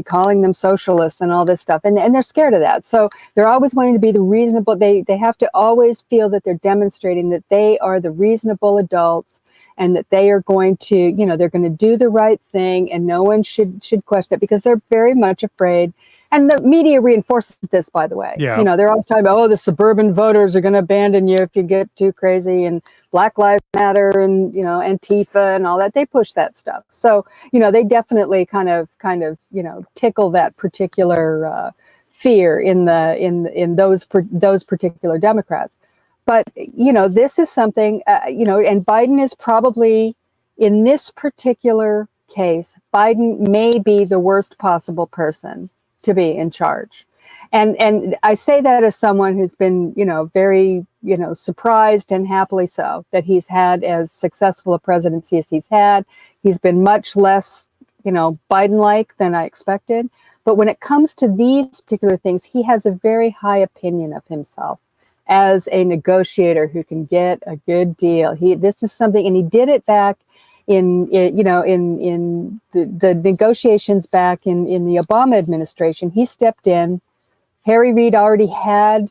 J: calling them socialists and all this stuff. And they're scared of that. So they're always wanting to be the reasonable. They have to always feel that they're demonstrating that they are the reasonable adults and that they are going to, you know, they're going to do the right thing and no one should question it, because they're very much afraid. And the media reinforces this, by the way.
C: Yeah.
J: You know, they're always talking about, oh, the suburban voters are going to abandon you if you get too crazy, and Black Lives Matter and, you know, Antifa and all that. They push that stuff. So, you know, they definitely kind of, you know, tickle that particular fear in those particular Democrats. But, you know, this is something, you know, and Biden is probably, in this particular case, Biden may be the worst possible person to be in charge. And I say that as someone who's been, you know, very, you know, surprised, and happily so, that he's had as successful a presidency as he's had. He's been much less, you know, Biden-like than I expected. But when it comes to these particular things, he has a very high opinion of himself as a negotiator who can get a good deal. This is something, and he did it back in the negotiations back in the Obama administration. He stepped in. Harry Reid already had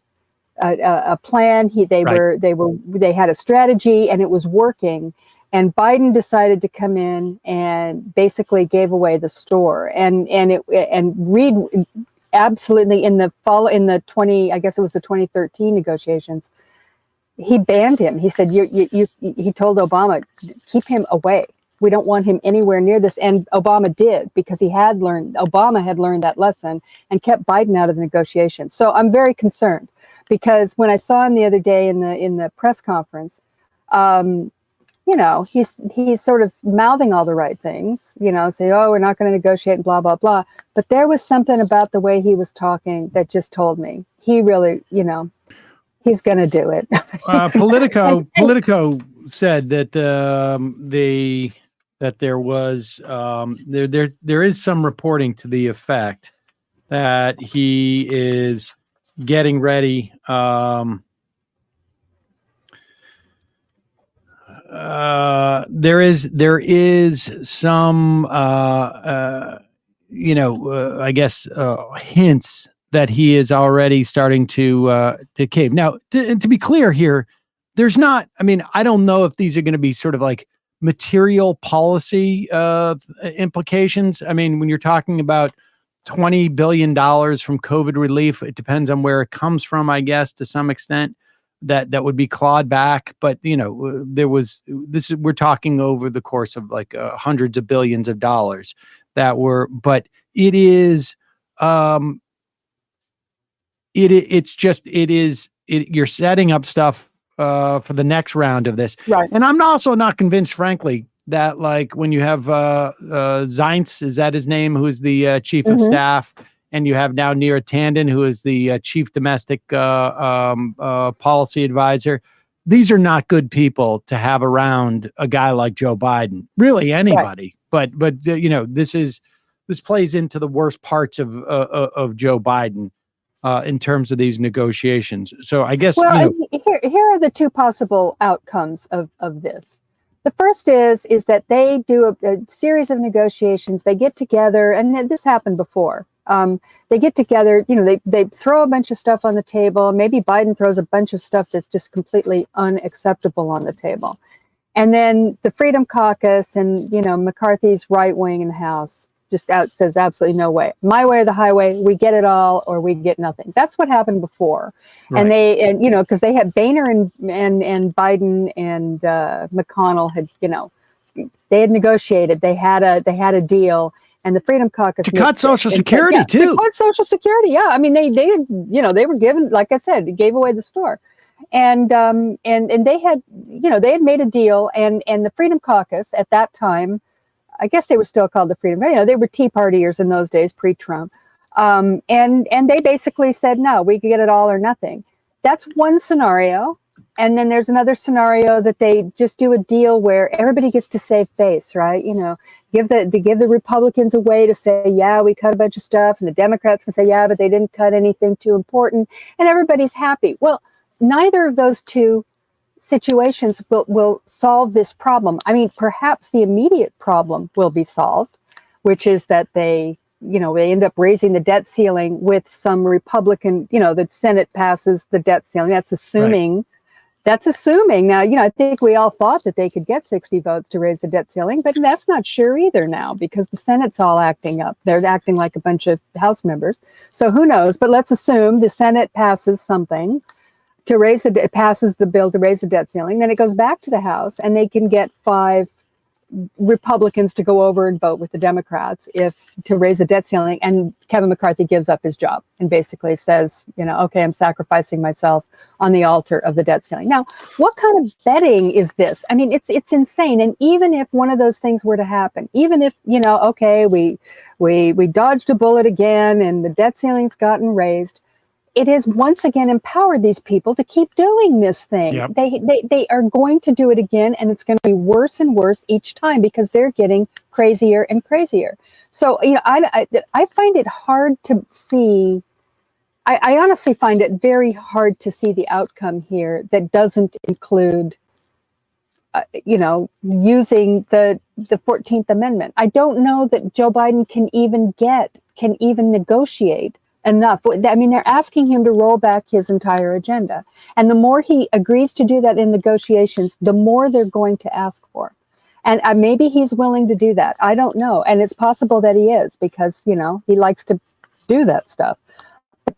J: a plan. They had a strategy, and it was working. And Biden decided to come in and basically gave away the store. And Reid absolutely, in the 2013 negotiations, he banned him. He said, he told Obama, keep him away. We don't want him anywhere near this. And Obama did, because Obama had learned that lesson and kept Biden out of the negotiations. So I'm very concerned, because when I saw him the other day in the press conference, you know, he's sort of mouthing all the right things, you know, say, oh, we're not going to negotiate and blah, blah, blah. But there was something about the way he was talking that just told me he really, you know, he's going to do it.
C: Politico said that there was there is some reporting to the effect that he is getting ready. There is some I guess hints that he is already starting to cave. Now, to be clear here, there's not, I mean, I don't know if these are going to be sort of like material policy implications. I mean, when you're talking about $20 billion from COVID relief, it depends on where it comes from, I guess, to some extent. That would be clawed back, but you know, we're talking over the course of like hundreds of billions of dollars
B: that were, but it is, you're setting up stuff for the next round of this.
J: Right.
B: And I'm also not convinced, frankly, that like when you have Zients, is that his name, who's the chief of staff, and you have now Neera Tanden, who is the chief domestic policy advisor. These are not good people to have around a guy like Joe Biden, really anybody. Right. But this plays into the worst parts of Joe Biden in terms of these negotiations. So I guess,
J: well, here are the two possible outcomes of this. The first is that they do a series of negotiations. They get together, and this happened before. They get together, they throw a bunch of stuff on the table. Maybe Biden throws a bunch of stuff that's just completely unacceptable on the table. And then the Freedom Caucus and, McCarthy's right wing in the House just says absolutely no way. My way or the highway, we get it all or we get nothing. That's what happened before. Right. And because they had Boehner and Biden and McConnell had, they had negotiated. They had a deal. And the Freedom Caucus
B: to cut Social Security too.
J: To cut Social Security, yeah. I mean, they were given, like I said, they gave away the store, and they had made a deal, and the Freedom Caucus at that time, I guess they were still called the Freedom. They were Tea Partiers in those days, pre-Trump, and they basically said no, we could get it all or nothing. That's one scenario. And then there's another scenario that they just do a deal where everybody gets to save face, right? Give the Republicans a way to say, yeah, we cut a bunch of stuff, and the Democrats can say, yeah, but they didn't cut anything too important, and everybody's happy. Well, neither of those two situations will solve this problem. I mean, perhaps the immediate problem will be solved, which is that they end up raising the debt ceiling with some Republican, the Senate passes the debt ceiling. That's assuming. Right. That's assuming. Now, I think we all thought that they could get 60 votes to raise the debt ceiling, but that's not sure either now because the Senate's all acting up. They're acting like a bunch of House members. So who knows? But let's assume the Senate passes something to passes the bill to raise the debt ceiling. Then it goes back to the House and they can get 5 Republicans to go over and vote with the Democrats to raise the debt ceiling, and Kevin McCarthy gives up his job and basically says, okay, I'm sacrificing myself on the altar of the debt ceiling. Now, what kind of betting is this? I mean, it's insane. And even if one of those things were to happen, even if okay, we dodged a bullet again and the debt ceiling's gotten raised, it has once again empowered these people to keep doing this thing. Yep. They are going to do it again, and it's going to be worse and worse each time because they're getting crazier and crazier. So, I find it hard to see. I honestly find it very hard to see the outcome here that doesn't include, using the 14th Amendment. I don't know that Joe Biden can even negotiate enough. I mean, they're asking him to roll back his entire agenda. And the more he agrees to do that in negotiations, the more they're going to ask for. And maybe he's willing to do that. I don't know. And it's possible that he is because, he likes to do that stuff.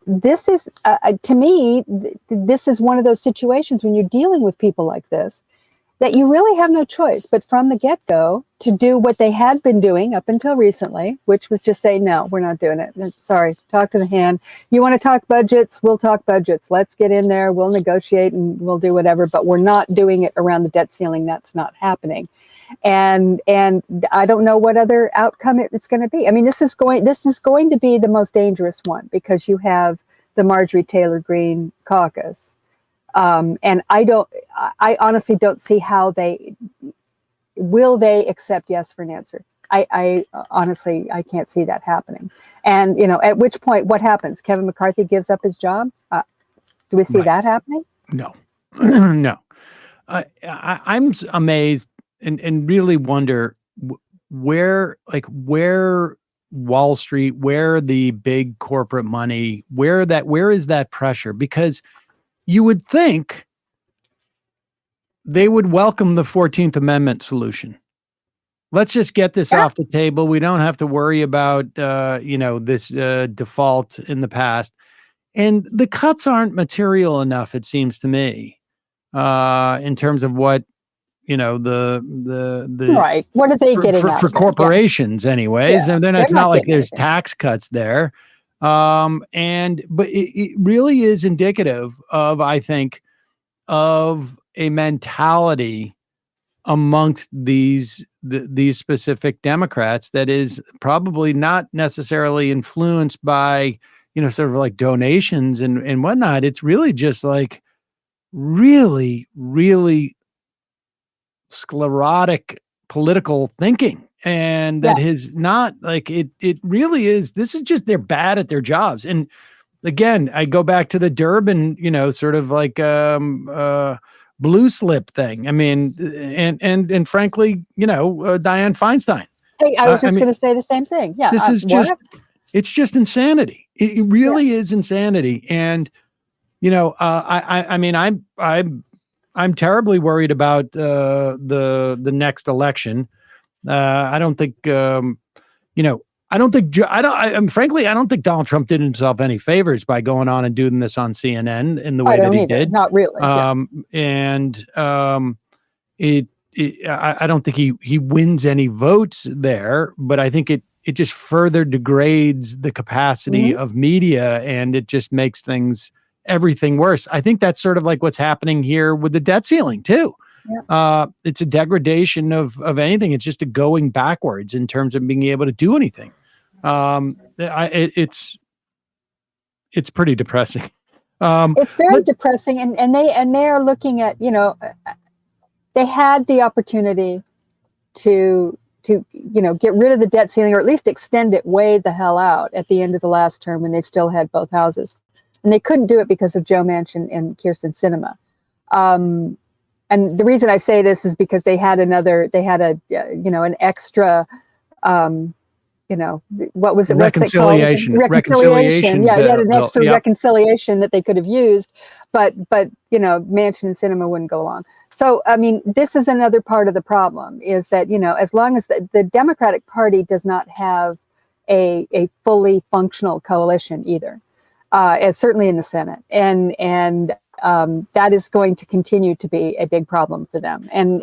J: This is, to me, this is one of those situations when you're dealing with people like this, that you really have no choice but from the get-go to do what they had been doing up until recently, which was just say, no, we're not doing it. Sorry, talk to the hand. You want to talk budgets? We'll talk budgets. Let's get in there. We'll negotiate and we'll do whatever, but we're not doing it around the debt ceiling. That's not happening. And I don't know what other outcome it's going to be. I mean, this is going to be the most dangerous one because you have the Marjorie Taylor Greene caucus. And I honestly don't see how will they accept yes for an answer. I honestly, I can't see that happening. And, at which point, what happens? Kevin McCarthy gives up his job? Do we see that happening?
B: No, no. I'm amazed and really wonder where Wall Street, where the big corporate money, where is that pressure? Because you would think they would welcome the 14th Amendment solution. Let's just get this off the table. We don't have to worry about, this default in the past. And the cuts aren't material enough, it seems to me, in terms of what the
J: right. What are they getting out
B: for
J: of it?
B: corporations, anyways?
J: Yeah.
B: And then
J: They're
B: it's not like there's
J: anything.
B: tax cuts there. But it really is indicative of, I think, of a mentality amongst these specific Democrats that is probably not necessarily influenced by, sort of like donations and whatnot. It's really just like really, really sclerotic political thinking. And that is not like it really is. This is just, they're bad at their jobs. And again, I go back to the Durbin, sort of like blue slip thing. I mean, and frankly, Dianne Feinstein.
J: Hey, I was just going to say the same thing. Yeah.
B: This is just, it's just insanity. It really is insanity. And, I mean, I'm terribly worried about the next election. I don't think, frankly, I don't think Donald Trump did himself any favors by going on and doing this on CNN in the way that he did.
J: Not really.
B: I don't think he wins any votes there, but I think it just further degrades the capacity of media, and it just makes everything worse. I think that's sort of like what's happening here with the debt ceiling too. Yeah. It's a degradation of anything. It's just a going backwards in terms of being able to do anything. It's pretty depressing.
J: It's very depressing, and they are looking at, they had the opportunity to get rid of the debt ceiling, or at least extend it way the hell out at the end of the last term when they still had both houses, and they couldn't do it because of Joe Manchin and Kyrsten Sinema. And the reason I say this is because they had an extra, what was it?
B: Reconciliation.
J: Reconciliation. Yeah, you had an extra reconciliation that they could have used, but Manchin and Sinema wouldn't go along. So, I mean, this is another part of the problem, is that, as long as the Democratic Party does not have a fully functional coalition either, as certainly in the Senate, and that is going to continue to be a big problem for them. And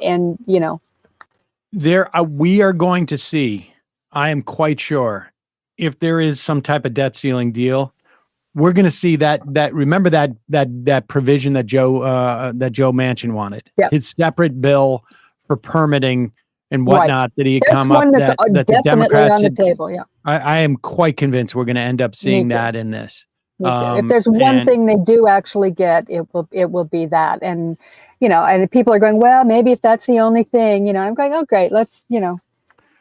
B: we are going to see, I am quite sure, if there is some type of debt ceiling deal, we're going to see that remember that provision that Joe Manchin wanted, his separate bill for permitting and whatnot, that he had come up
J: that's
B: that
J: definitely
B: the Democrats
J: on the table. Yeah,
B: I am quite convinced we're going to end up seeing that in this.
J: If there's one thing they do actually get, it will be that. And and people are going, well, maybe if that's the only thing, I'm going, oh great, let's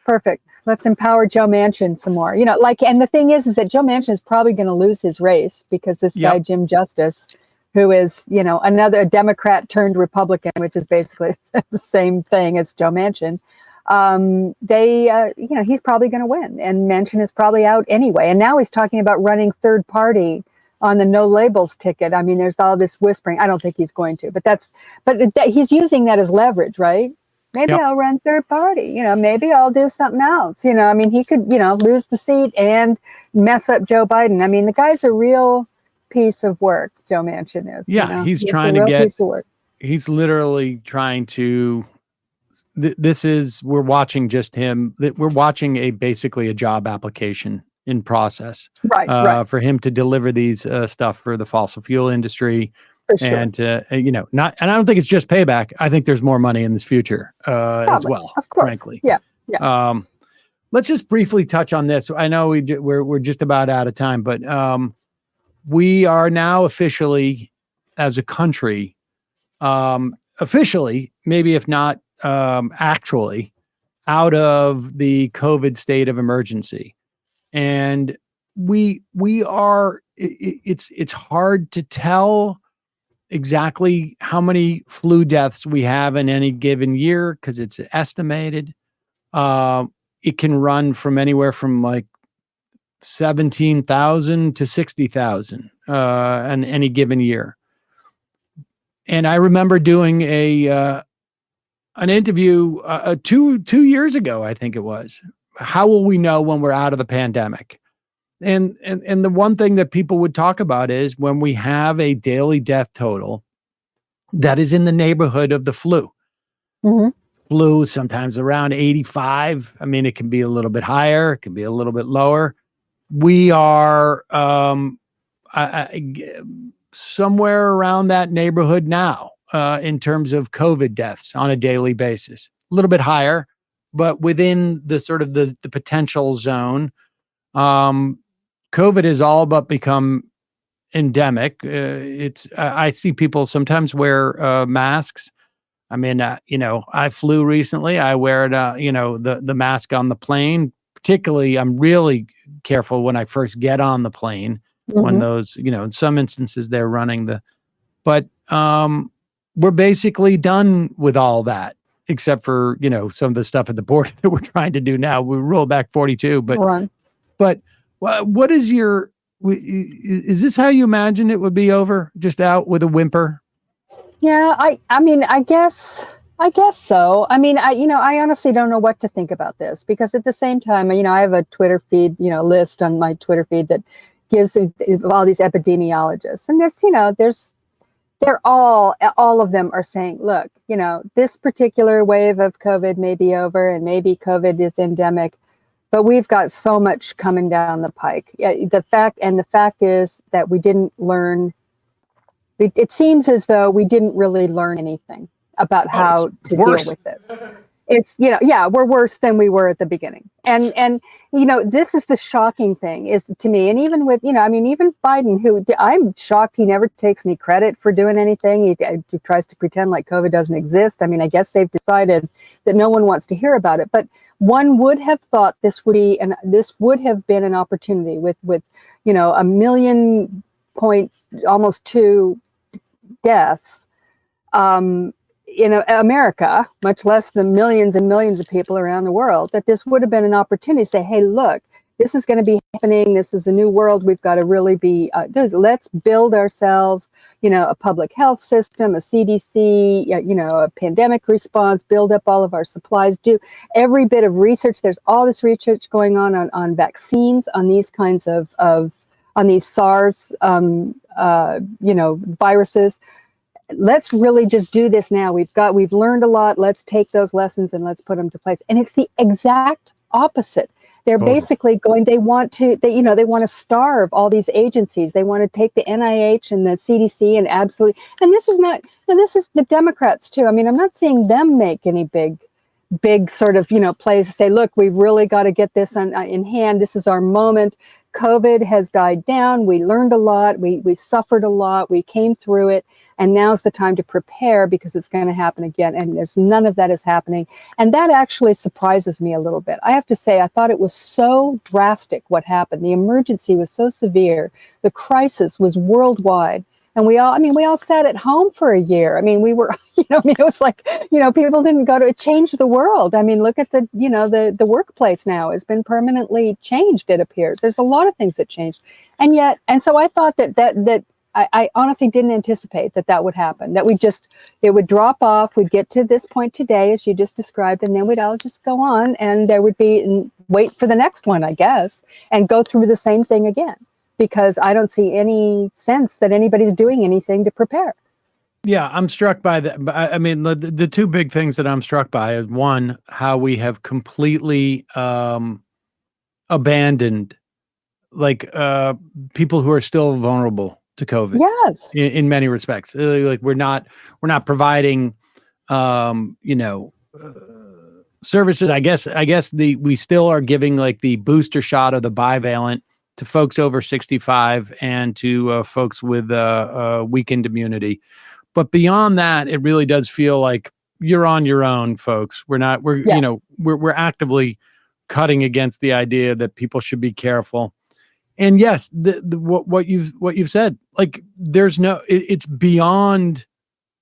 J: perfect. Let's empower Joe Manchin some more. And the thing is that Joe Manchin is probably going to lose his race because this guy, Jim Justice, who is, another Democrat turned Republican, which is basically the same thing as Joe Manchin. He's probably going to win, and Manchin is probably out anyway. And now he's talking about running third party on the no labels ticket. I mean, there's all this whispering. I don't think he's going to, but he's using that as leverage, right? Maybe I'll run third party, maybe I'll do something else. I mean, he could, lose the seat and mess up Joe Biden. I mean, the guy's a real piece of work, Joe Manchin is.
B: Yeah, he's trying to get, he's literally trying to, we're watching just him, we're watching basically a job application in process, right. For him to deliver these stuff for the fossil fuel industry. Sure. And and I don't think it's just payback. I think there's more money in this future as well,
J: of course.
B: Frankly.
J: Yeah.
B: Let's just briefly touch on this. I know we're just about out of time, but we are now officially, as a country, maybe if not actually, out of the COVID state of emergency, and we are. It's hard to tell exactly how many flu deaths we have in any given year because it's estimated. It can run from anywhere from like 17,000 to 60,000 in any given year. And I remember doing an interview 2 years ago, I think it was. How will we know when we're out of the pandemic? And the one thing that people would talk about is when we have a daily death total that is in the neighborhood of the flu.
J: Mm-hmm.
B: Flu sometimes around 85. I mean, it can be a little bit higher, it can be a little bit lower. We are somewhere around that neighborhood now in terms of COVID deaths on a daily basis. A little bit higher, but within the sort of the potential zone. COVID has all but become endemic. I see people sometimes wear masks. I mean, I flew recently. I wear it, the mask on the plane. Particularly, I'm really careful when I first get on the plane. When those, in some instances they're running but we're basically done with all that, except for, some of the stuff at the border that we're trying to do now. We roll back 42, but what is is this how you imagine it would be over? Just out with a whimper?
J: Yeah, I mean, I guess so. I mean, I honestly don't know what to think about this, because at the same time, I have a Twitter feed, list on my Twitter feed that gives all these epidemiologists, and they're all of them are saying, look, this particular wave of COVID may be over, and maybe COVID is endemic, but we've got so much coming down the pike. The fact is that we didn't learn. It seems as though we didn't really learn anything about how to deal with this. It's, we're worse than we were at the beginning. And this is the shocking thing is to me. And even with, even Biden, who I'm shocked he never takes any credit for doing anything. He tries to pretend like COVID doesn't exist. I mean, I guess they've decided that no one wants to hear about it. But one would have thought this would have been an opportunity with a million point, almost 2 deaths in America, much less the millions and millions of people around the world, that this would have been an opportunity to say, hey, look, this is going to be happening. This is a new world. We've got to really be, let's build ourselves, a public health system, a CDC, a pandemic response, build up all of our supplies, do every bit of research. There's all this research going on vaccines, on these kinds of on these SARS, viruses. Let's really just do this now. We've learned a lot. Let's take those lessons and let's put them to place. And it's the exact opposite. They're basically going, they want to starve all these agencies. They want to take the NIH and the CDC and and this is the Democrats too. I mean, I'm not seeing them make any big sort of, plays to say, look, we've really got to get this in hand. This is our moment. COVID has died down. We learned a lot. We suffered a lot. We came through it. And now's the time to prepare, because it's going to happen again. And there's none of that is happening. And that actually surprises me a little bit. I have to say, I thought it was so drastic what happened. The emergency was so severe. The crisis was worldwide. And we all sat at home for a year. I mean, we were, it was like, people didn't go to, it changed the world. I mean, look at the workplace now has been permanently changed, it appears. There's a lot of things that changed. And so I thought that I honestly didn't anticipate that would happen, that it would drop off. We'd get to this point today, as you just described, and then we'd all just go on, and there would be, wait for the next one, I guess, and go through the same thing again. Because I don't see any sense that anybody's doing anything to prepare.
B: Yeah, I'm struck by that. I mean, the two big things that I'm struck by is, one, how we have completely abandoned people who are still vulnerable to COVID.
J: Yes,
B: in many respects, like we're not providing, services. I guess we still are giving like the booster shot of the bivalent to folks over 65 and to folks with weakened immunity. But beyond that, it really does feel like you're on your own, folks. We're actively cutting against the idea that people should be careful. And yes, what you've said, like it's beyond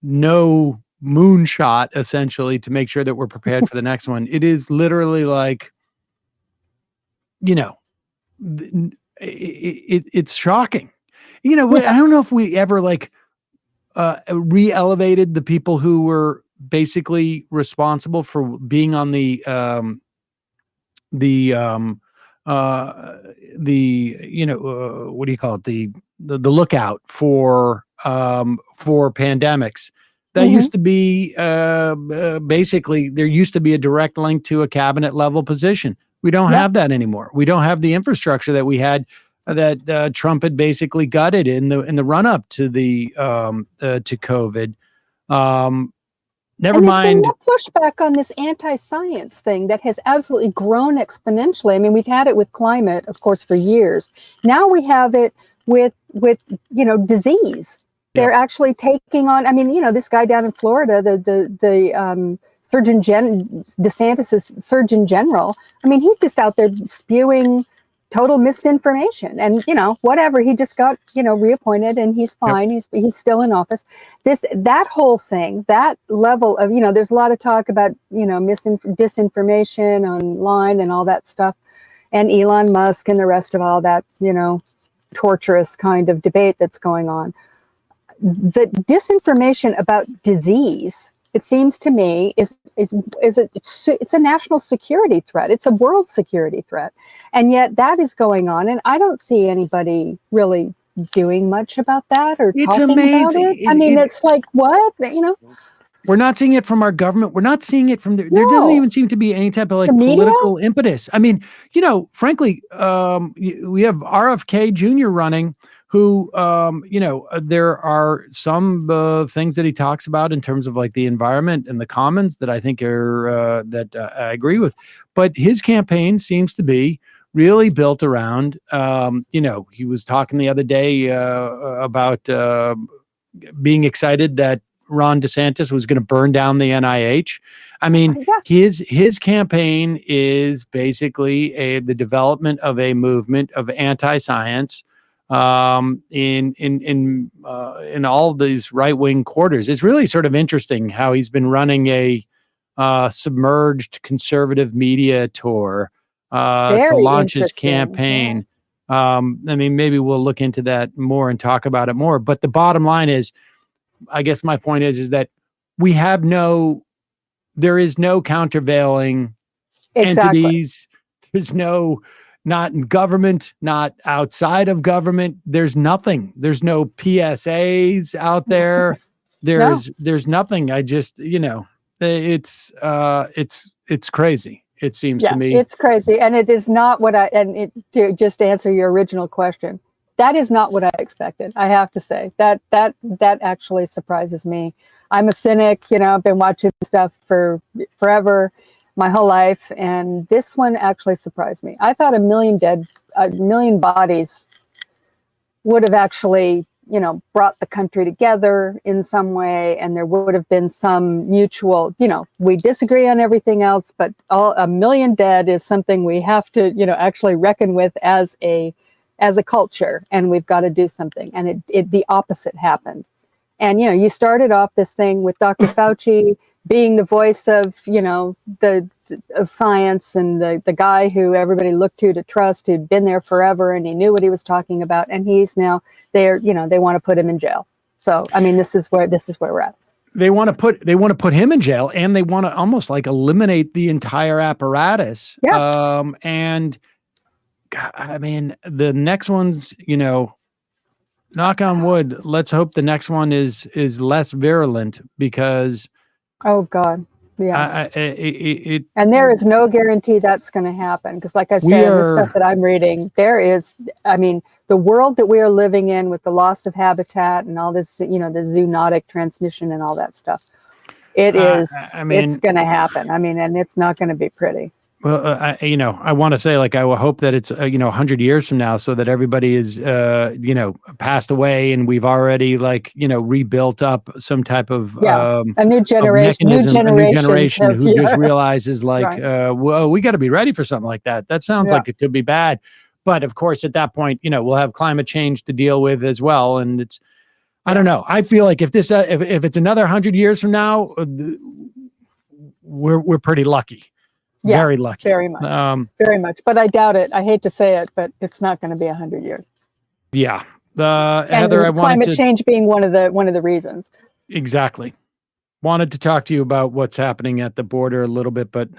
B: no moonshot essentially to make sure that we're prepared for the next one. It is literally like, it's shocking. I don't know if we ever re-elevated the people who were basically responsible for being on the what do you call it, the lookout for pandemics.
C: That used to be basically, there used to be a direct link to a cabinet level position. We don't have that anymore. We don't have the infrastructure that we had that Trump had basically gutted in the run up to the to COVID. Never mind.
J: There's been no pushback on this anti-science thing that has absolutely grown exponentially. I mean, we've had it with climate, of course, for years. Now we have it with disease. They're actually taking on. I mean, this guy down in Florida, the Surgeon DeSantis' Surgeon General. I mean, he's just out there spewing total misinformation, and whatever. He just got reappointed, and he's fine. He's still in office. That whole thing, that level of there's a lot of talk about disinformation online and all that stuff, and Elon Musk and the rest of all that torturous kind of debate that's going on. The disinformation about disease, it seems to me, it's a national security threat. It's a world security threat. And yet that is going on. And I don't see anybody really doing much about that or talking about it. I mean, it's like, what?
C: We're not seeing it from our government. We're not seeing it from there doesn't even seem to be any type of political impetus. I mean, frankly, we have RFK Jr. running, who, there are some things that he talks about in terms of like the environment and the commons that I think are that I agree with. But his campaign seems to be really built around, he was talking the other day about being excited that Ron DeSantis was going to burn down the NIH. I mean, his campaign is basically the development of a movement of anti-science in all of these right-wing quarters. It's really sort of interesting how he's been running a submerged conservative media tour to launch his campaign. I mean, maybe we'll look into that more and talk about it more. But the bottom line is, I guess my point is that there is no countervailing entities. There's not in government, not outside of government. There's nothing. There's no PSAs out there. There's nothing. I just, it's crazy. It seems to me.
J: It's crazy. And it is not what to just answer your original question, that is not what I expected. I have to say that actually surprises me. I'm a cynic, I've been watching stuff for forever, my whole life. And this one actually surprised me. I thought a million bodies would have actually, brought the country together in some way. And there would have been some mutual, we disagree on everything else, but a million dead is something we have to, actually reckon with as a culture, and we've got to do something. And the opposite happened. And, you started off this thing with Dr. Fauci being the voice of, of science, and the guy who everybody looked to trust, who'd been there forever, and he knew what he was talking about. And he's now they want to put him in jail. So, I mean, this is where we're at.
C: They want to put him in jail, and they want to almost like eliminate the entire apparatus.
J: Yeah.
C: And I mean, the next one's, knock on wood, let's hope the next one is less virulent, because
J: oh God, yes. And there is no guarantee that's going to happen, because like I said, the stuff that I'm reading, the world that we are living in with the loss of habitat and all this, the zoonotic transmission and all that stuff, it's going to happen. I mean, and it's not going to be pretty.
C: Well, I want to say, like, I will hope that it's, 100 years from now, so that everybody is, passed away, and we've already, rebuilt up some type of,
J: a new generation,
C: new generation who just realizes, well, we got to be ready for something like that. That sounds like it could be bad. But of course, at that point, we'll have climate change to deal with as well. And it's, I don't know. I feel like if it's another 100 years from now, we're pretty lucky.
J: Yeah,
C: very lucky.
J: Very much. Very much. But I doubt it. I hate to say it, but it's not going to be 100 years.
C: Yeah.
J: Heather, climate change being one of the reasons.
C: Exactly. Wanted to talk to you about what's happening at the border a little bit, but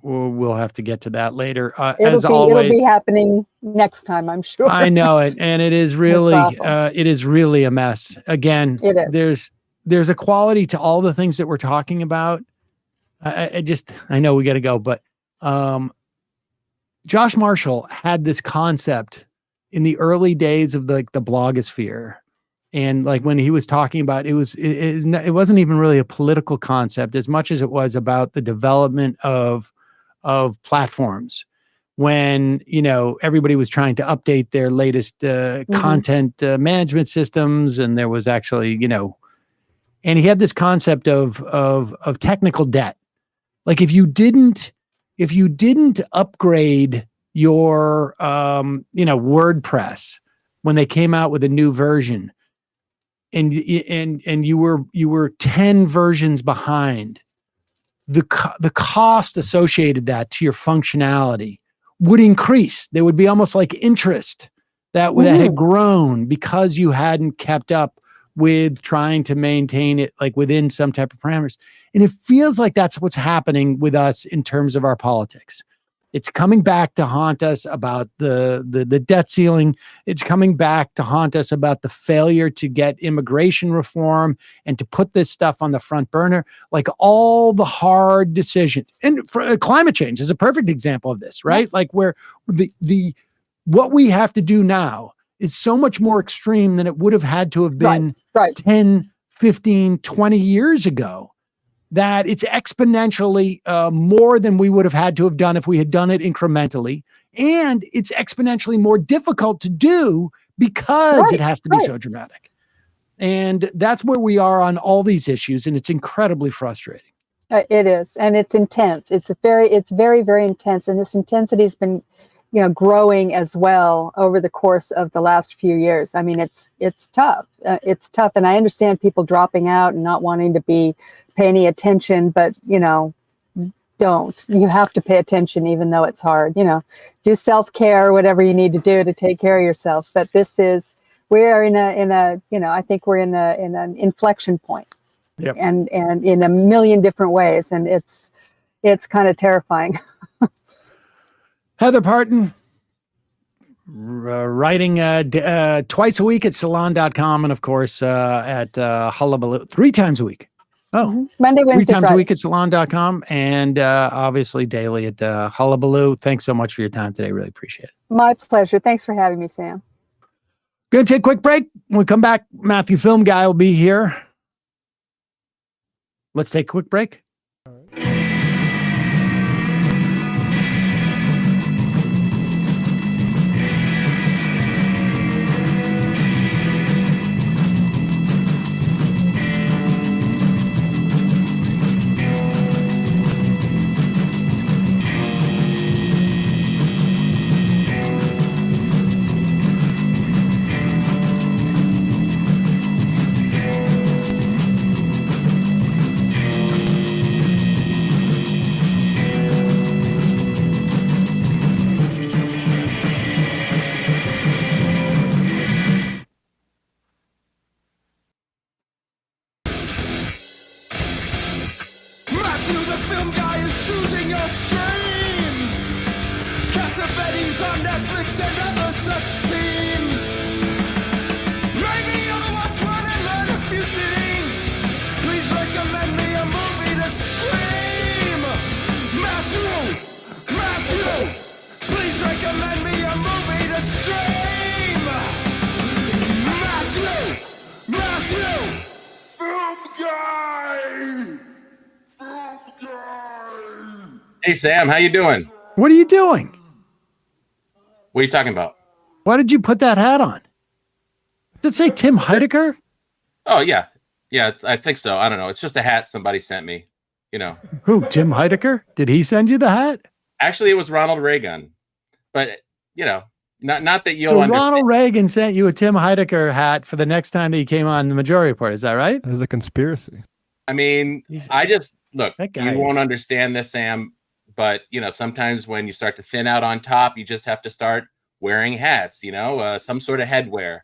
C: we'll have to get to that later.
J: It'll be happening next time, I'm sure.
C: I know it, and it is really a mess. Again,
J: it is.
B: there's a quality to all the things that we're talking about. I know we got to go, but Josh Marshall had this concept in the early days of the blogosphere. And like when he was talking about it wasn't even really a political concept as much as it was about the development of platforms. When, everybody was trying to update their latest content management systems, and there was actually, and he had this concept of technical debt. Like if you didn't upgrade your WordPress when they came out with a new version, and you were 10 versions behind, the cost associated that to your functionality would increase. There would be almost like interest that had grown because you hadn't kept up with trying to maintain it like within some type of parameters. And it feels like that's what's happening with us in terms of our politics. It's coming back to haunt us about the debt ceiling. It's coming back to haunt us about the failure to get immigration reform and to put this stuff on the front burner, like all the hard decisions. And climate change is a perfect example of this, right? Like where what we have to do now is so much more extreme than it would have had to have been 10, 15, 20 years ago. That it's exponentially more than we would have had to have done if we had done it incrementally. And it's exponentially more difficult to do because it has to be so dramatic. And that's where we are on all these issues. And it's incredibly frustrating.
J: It is. And it's intense. It's very, very intense. And this intensity has been, growing as well over the course of the last few years. I mean, it's tough. It's tough. And I understand people dropping out and not wanting to pay any attention, but, don't. You have to pay attention, even though it's hard. Do self-care, whatever you need to do to take care of yourself. But we are in a I think we're in an inflection point. Yep. And in a million different ways. And it's kind of terrifying.
B: Heather Parton, writing twice a week at salon.com and, of course, at Hullabaloo 3 times a week. Oh,
J: Monday, Wednesday,
B: 3 times
J: Friday.
B: a week at salon.com and obviously daily at Hullabaloo. Thanks so much for your time today. Really appreciate it.
J: My pleasure. Thanks for having me, Sam.
B: Going to take a quick break. When we come back, Matthew Film Guy will be here. Let's take a quick break.
K: Hey, Sam, how you doing?
B: What are you doing?
K: What are you talking about?
B: Why did you put that hat on? Does it say Tim Heidecker?
K: Oh, yeah. Yeah, I think so. I don't know. It's just a hat somebody sent me,
B: Who, Tim Heidecker? Did he send you the hat?
K: Actually, it was Ronald Reagan. But, not that you'll
B: So
K: understand.
B: Ronald Reagan sent you a Tim Heidecker hat for the next time that he came on the Majority Report. Is that right?
H: There's a conspiracy.
K: I mean,
B: Jesus.
K: Look, you won't understand this, Sam. But, sometimes when you start to thin out on top, you just have to start wearing hats, some sort of headwear.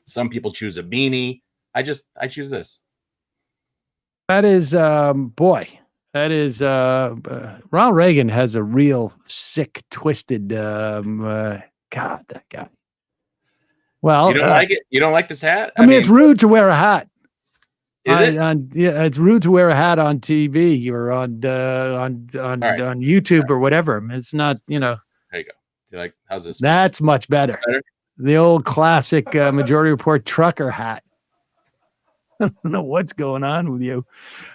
K: Some people choose a beanie. I choose this.
B: That is, Ronald Reagan has a real sick, twisted, God, that guy. Well,
K: you don't like it? You don't like this hat?
B: I mean, it's rude to wear a hat. Yeah, it's rude to wear a hat on TV or on YouTube or whatever. It's not,
K: There you go. You're like, how's this?
B: That's much better. The old classic Majority Report trucker hat. I don't know what's going on with you.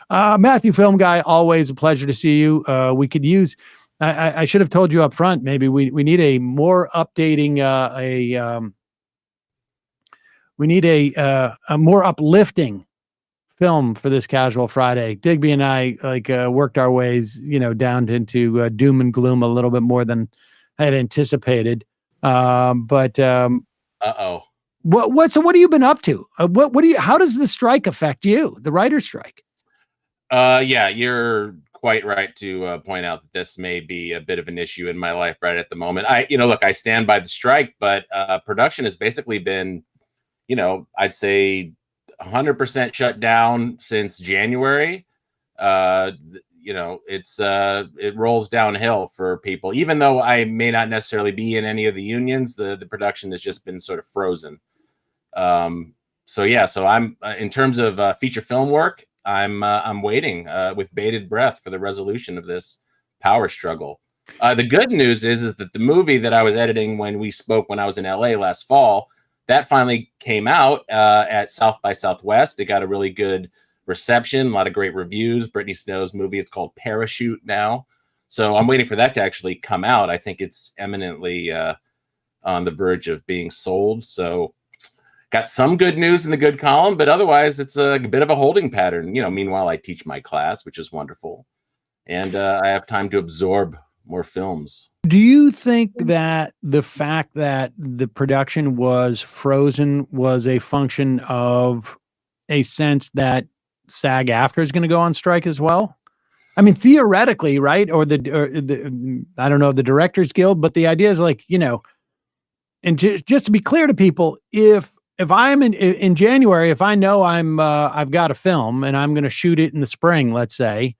B: Matthew, film guy, always a pleasure to see you. We could use, I should have told you up front, maybe we need a more updating, we need a more uplifting film for this Casual Friday. Digby and I worked our ways, down into doom and gloom a little bit more than I had anticipated. So what have you been up to? How does the strike affect you? The writer's strike?
K: Yeah, you're quite right to point out that this may be a bit of an issue in my life right at the moment. I stand by the strike, but production has basically been, I'd say 100% shut down since January. It rolls downhill for people. Even though I may not necessarily be in any of the unions, the production has just been sort of frozen. So I'm in terms of feature film work, I'm waiting with bated breath for the resolution of this power struggle. The good news is that the movie that I was editing when we spoke when I was in LA last fall, that finally came out at South by Southwest. It got a really good reception, a lot of great reviews. Brittany Snow's movie, it's called Parachute now. So I'm waiting for that to actually come out. I think it's eminently on the verge of being sold. So got some good news in the good column, but otherwise it's a bit of a holding pattern. Meanwhile, I teach my class, which is wonderful. And I have time to absorb more films.
B: Do you think that the fact that the production was frozen was a function of a sense that SAG-AFTRA is going to go on strike as well? I mean, theoretically, right? Or the I don't know, the Directors Guild, but the idea is and just to be clear to people, if I'm in January, if I know I've got a film and I'm going to shoot it in the spring, let's say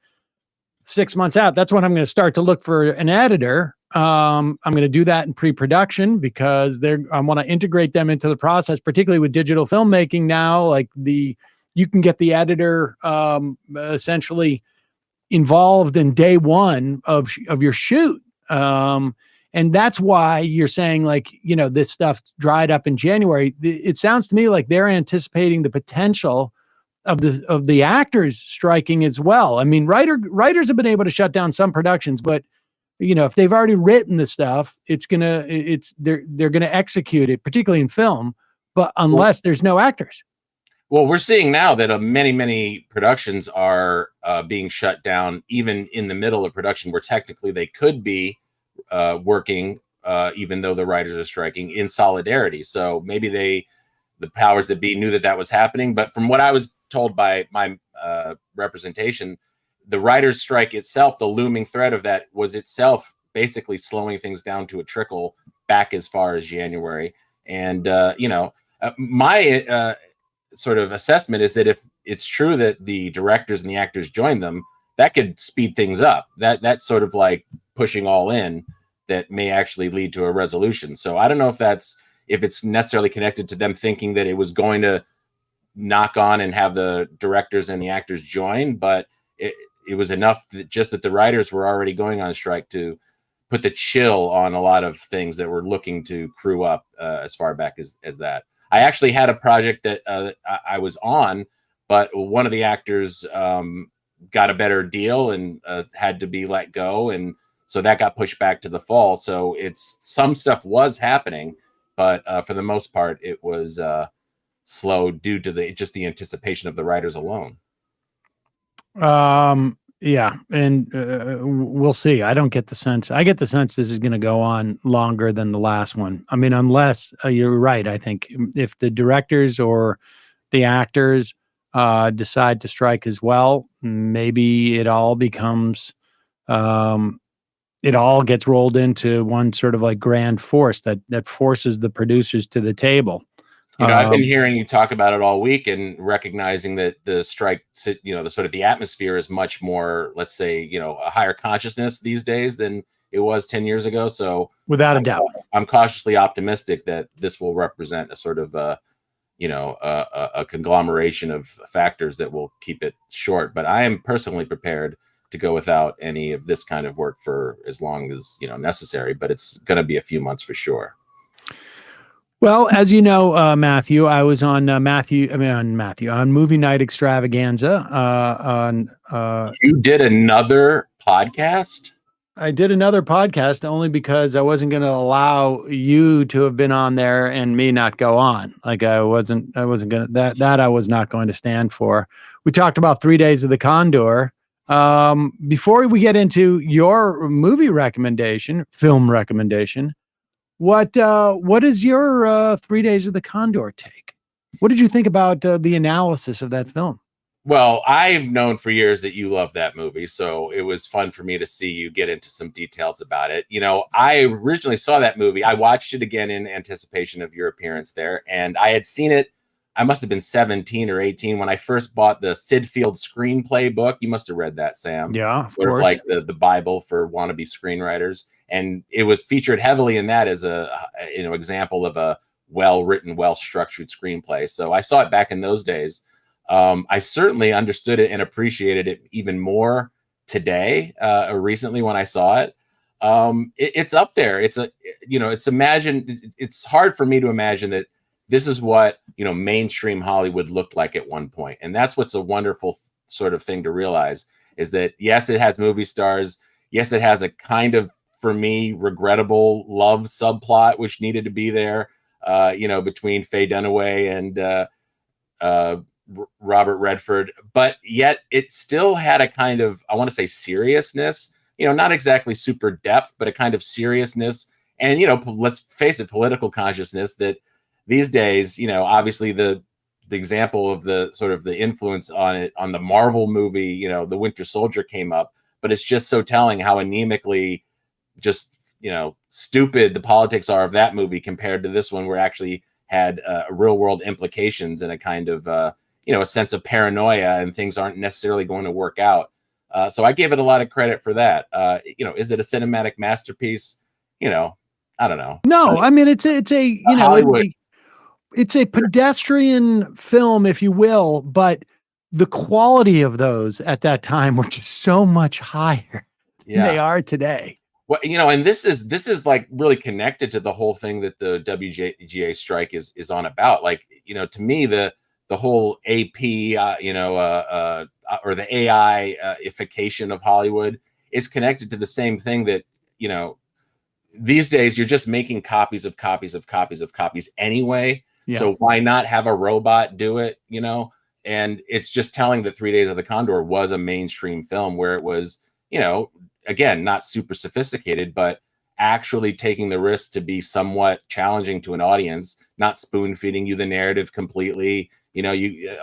B: 6 months out, that's when I'm going to start to look for an editor. I'm going to do that in pre-production because I want to integrate them into the process, particularly with digital filmmaking now. You can get the editor essentially involved in day one of your shoot. And that's why you're saying this stuff dried up in January. It sounds to me like they're anticipating the potential of the actors striking as well. I mean, writers have been able to shut down some productions, but if they've already written the stuff, they're gonna execute it, particularly in film. But unless there's no actors.
K: Well, we're seeing now that many productions are being shut down, even in the middle of production, where technically they could be working, even though the writers are striking in solidarity. So maybe the powers that be knew that was happening. But from what I was told by my representation, the writers' strike itself, the looming threat of that, was itself basically slowing things down to a trickle back as far as January. And my sort of assessment is that if it's true that the directors and the actors join them, that could speed things up. That's sort of like pushing all in, that may actually lead to a resolution. So I don't know if it's necessarily connected to them thinking that it was going to knock on and have the directors and the actors join, but it was enough that the writers were already going on strike to put the chill on a lot of things that were looking to crew up as far back as that. I actually had a project that I was on, but one of the actors got a better deal and had to be let go, and so that got pushed back to the fall. So some stuff was happening, but for the most part, it was slow due to the anticipation of the writers alone.
B: Yeah, and we'll see. I get the sense this is going to go on longer than the last one. I mean, unless you're right. I think if the directors or the actors decide to strike as well, maybe it all becomes it all gets rolled into one sort of grand force that forces the producers to the table.
K: I've been hearing you talk about it all week and recognizing that the strike, the sort of the atmosphere is much more, let's say, a higher consciousness these days than it was 10 years ago. So
B: without a doubt,
K: I'm cautiously optimistic that this will represent a sort of a conglomeration of factors that will keep it short. But I am personally prepared to go without any of this kind of work for as long as necessary. But it's going to be a few months for sure.
C: Well, as you know, Matthew, I was on on Movie Night Extravaganza.
K: You did another podcast?
C: I did another podcast only because I wasn't going to allow you to have been on there and me not go on. Like I wasn't going to, that I was not going to stand for. We talked about 3 Days of the Condor. Before we get into your movie recommendation, film recommendation, what is your 3 Days of the Condor take? What did you think about the analysis of that film?
K: Well, I've known for years that you love that movie, so it was fun for me to see you get into some details about it. I originally saw that movie. I watched it again in anticipation of your appearance there, and I had seen it. I must have been 17 or 18 when I first bought the Sid Field screenplay book. You must have read that, Sam.
C: Yeah, of
K: sort
C: course.
K: Of like the Bible for wannabe screenwriters, and it was featured heavily in that as a example of a well-written, well-structured screenplay. So I saw it back in those days. I certainly understood it and appreciated it even more today, or recently when I saw it. It's up there. It's hard for me to imagine that this is what, mainstream Hollywood looked like at one point. And that's what's a wonderful sort of thing to realize is that, yes, it has movie stars. Yes, it has a kind of, for me, regrettable love subplot, which needed to be there, between Faye Dunaway and, Robert Redford, but yet it still had a kind of, I want to say, seriousness, not exactly super depth, but a kind of seriousness. And, let's face it, political consciousness that these days, obviously the example of the sort of the influence on it, on the Marvel movie, the Winter Soldier came up, but it's just so telling how anemically just, stupid the politics are of that movie compared to this one, where it actually had real world implications and a kind of, a sense of paranoia, and things aren't necessarily going to work out. So I gave it a lot of credit for that. Is it a cinematic masterpiece? I don't know.
C: No, I mean, it's a pedestrian film, if you will, but the quality of those at that time were just so much higher than they are today.
K: Well, and this is like really connected to the whole thing that the WGA strike is on about. Like, to me, the whole AP, or the AI-ification of Hollywood is connected to the same thing that, these days you're just making copies of copies of copies of copies anyway. Yeah. So why not have a robot do it, And it's just telling that 3 Days of the Condor was a mainstream film where it was, again, not super sophisticated, but actually taking the risk to be somewhat challenging to an audience, not spoon feeding you the narrative completely.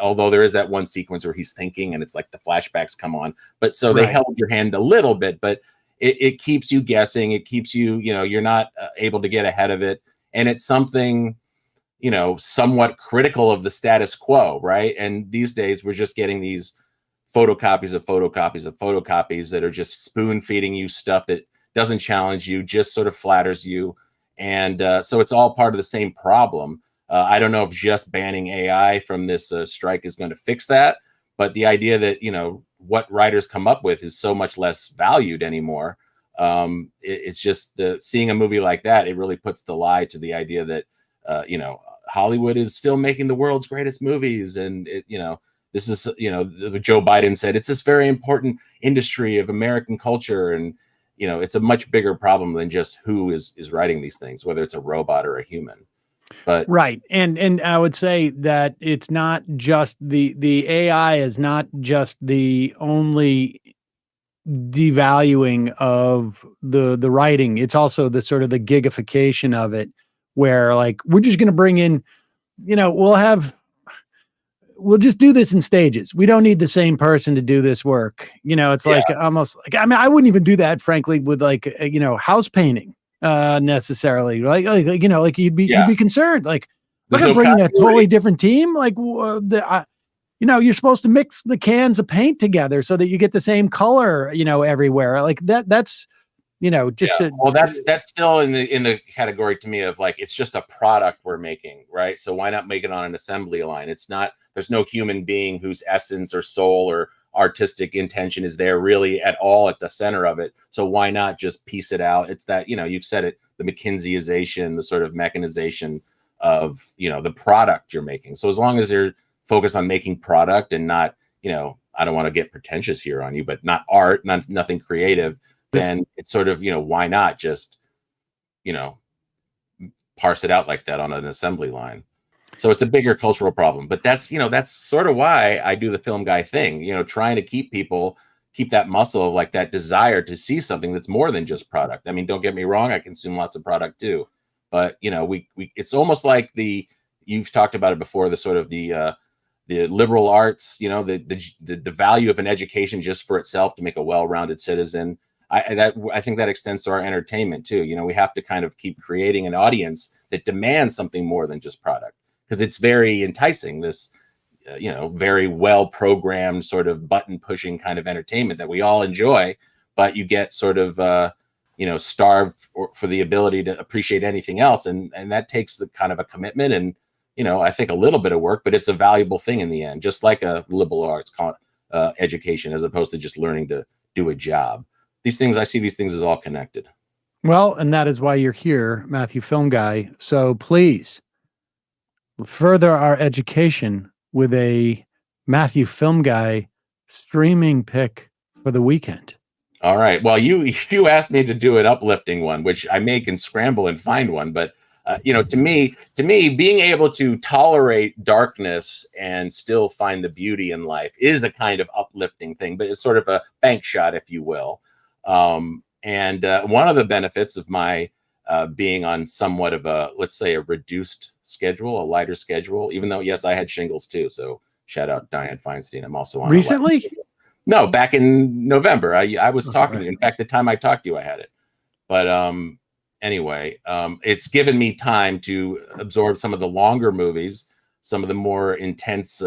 K: Although there is that one sequence where he's thinking and it's like the flashbacks come on, but so they held your hand a little bit, but it keeps you guessing. It keeps you, you're not able to get ahead of it. And it's something, somewhat critical of the status quo. Right. And these days we're just getting these photocopies of photocopies of photocopies that are just spoon feeding you stuff that doesn't challenge you, just sort of flatters you. And so it's all part of the same problem. I don't know if just banning AI from this strike is going to fix that, but the idea that, what writers come up with is so much less valued anymore. It's just seeing a movie like that, it really puts the lie to the idea that, Hollywood is still making the world's greatest movies. And, this is, Joe Biden said, it's this very important industry of American culture. And, it's a much bigger problem than just who is writing these things, whether it's a robot or a human. But
C: right. And I would say that it's not just the AI is not just the only devaluing of the writing. It's also the sort of the gigification of it, where like, we're just going to bring in, we'll just do this in stages. We don't need the same person to do this work. It's like almost like, I mean, I wouldn't even do that, frankly, with like, house painting necessarily. Like you'd be concerned. Like, we're going to bring in a totally different team. Like you're supposed to mix the cans of paint together so that you get the same color, everywhere. Like that's
B: just to.
K: Well, that's still in the category to me of like, it's just a product we're making, right? So why not make it on an assembly line? It's not, there's no human being whose essence or soul or artistic intention is there really at all at the center of it. So why not just piece it out? It's that, you've said it, the McKinseyization, the sort of mechanization of, the product you're making. So as long as you're focused on making product and not, I don't want to get pretentious here on you, but not art, nothing creative, then it's sort of, why not just, parse it out like that on an assembly line? So it's a bigger cultural problem. But that's sort of why I do the film guy thing, trying to keep that muscle of like that desire to see something that's more than just product. I mean, don't get me wrong, I consume lots of product too. But, we it's almost like you've talked about it before, the sort of the liberal arts, the value of an education just for itself to make a well-rounded citizen. I think that extends to our entertainment too. We have to kind of keep creating an audience that demands something more than just product, because it's very enticing, this, very well-programmed sort of button-pushing kind of entertainment that we all enjoy, but you get sort of, starved for the ability to appreciate anything else. And that takes the kind of a commitment and, I think a little bit of work, but it's a valuable thing in the end, just like a liberal arts education, as opposed to just learning to do a job. I see these things as all connected.
B: Well, and that is why you're here, Matthew Film Guy. So please further our education with a Matthew Film Guy streaming pick for the weekend.
K: All right. Well, you asked me to do an uplifting one, which I can scramble and find one, but to me, being able to tolerate darkness and still find the beauty in life is a kind of uplifting thing, but it's sort of a bank shot, if you will. And one of the benefits of my being on somewhat of a, let's say, a reduced schedule, a lighter schedule, even though, yes, I had shingles too. So shout out Dianne Feinstein. I'm also on
B: recently.
K: No, back in November. I was talking to you. In fact, the time I talked to you, I had it. But anyway, it's given me time to absorb some of the longer movies, some of the more intense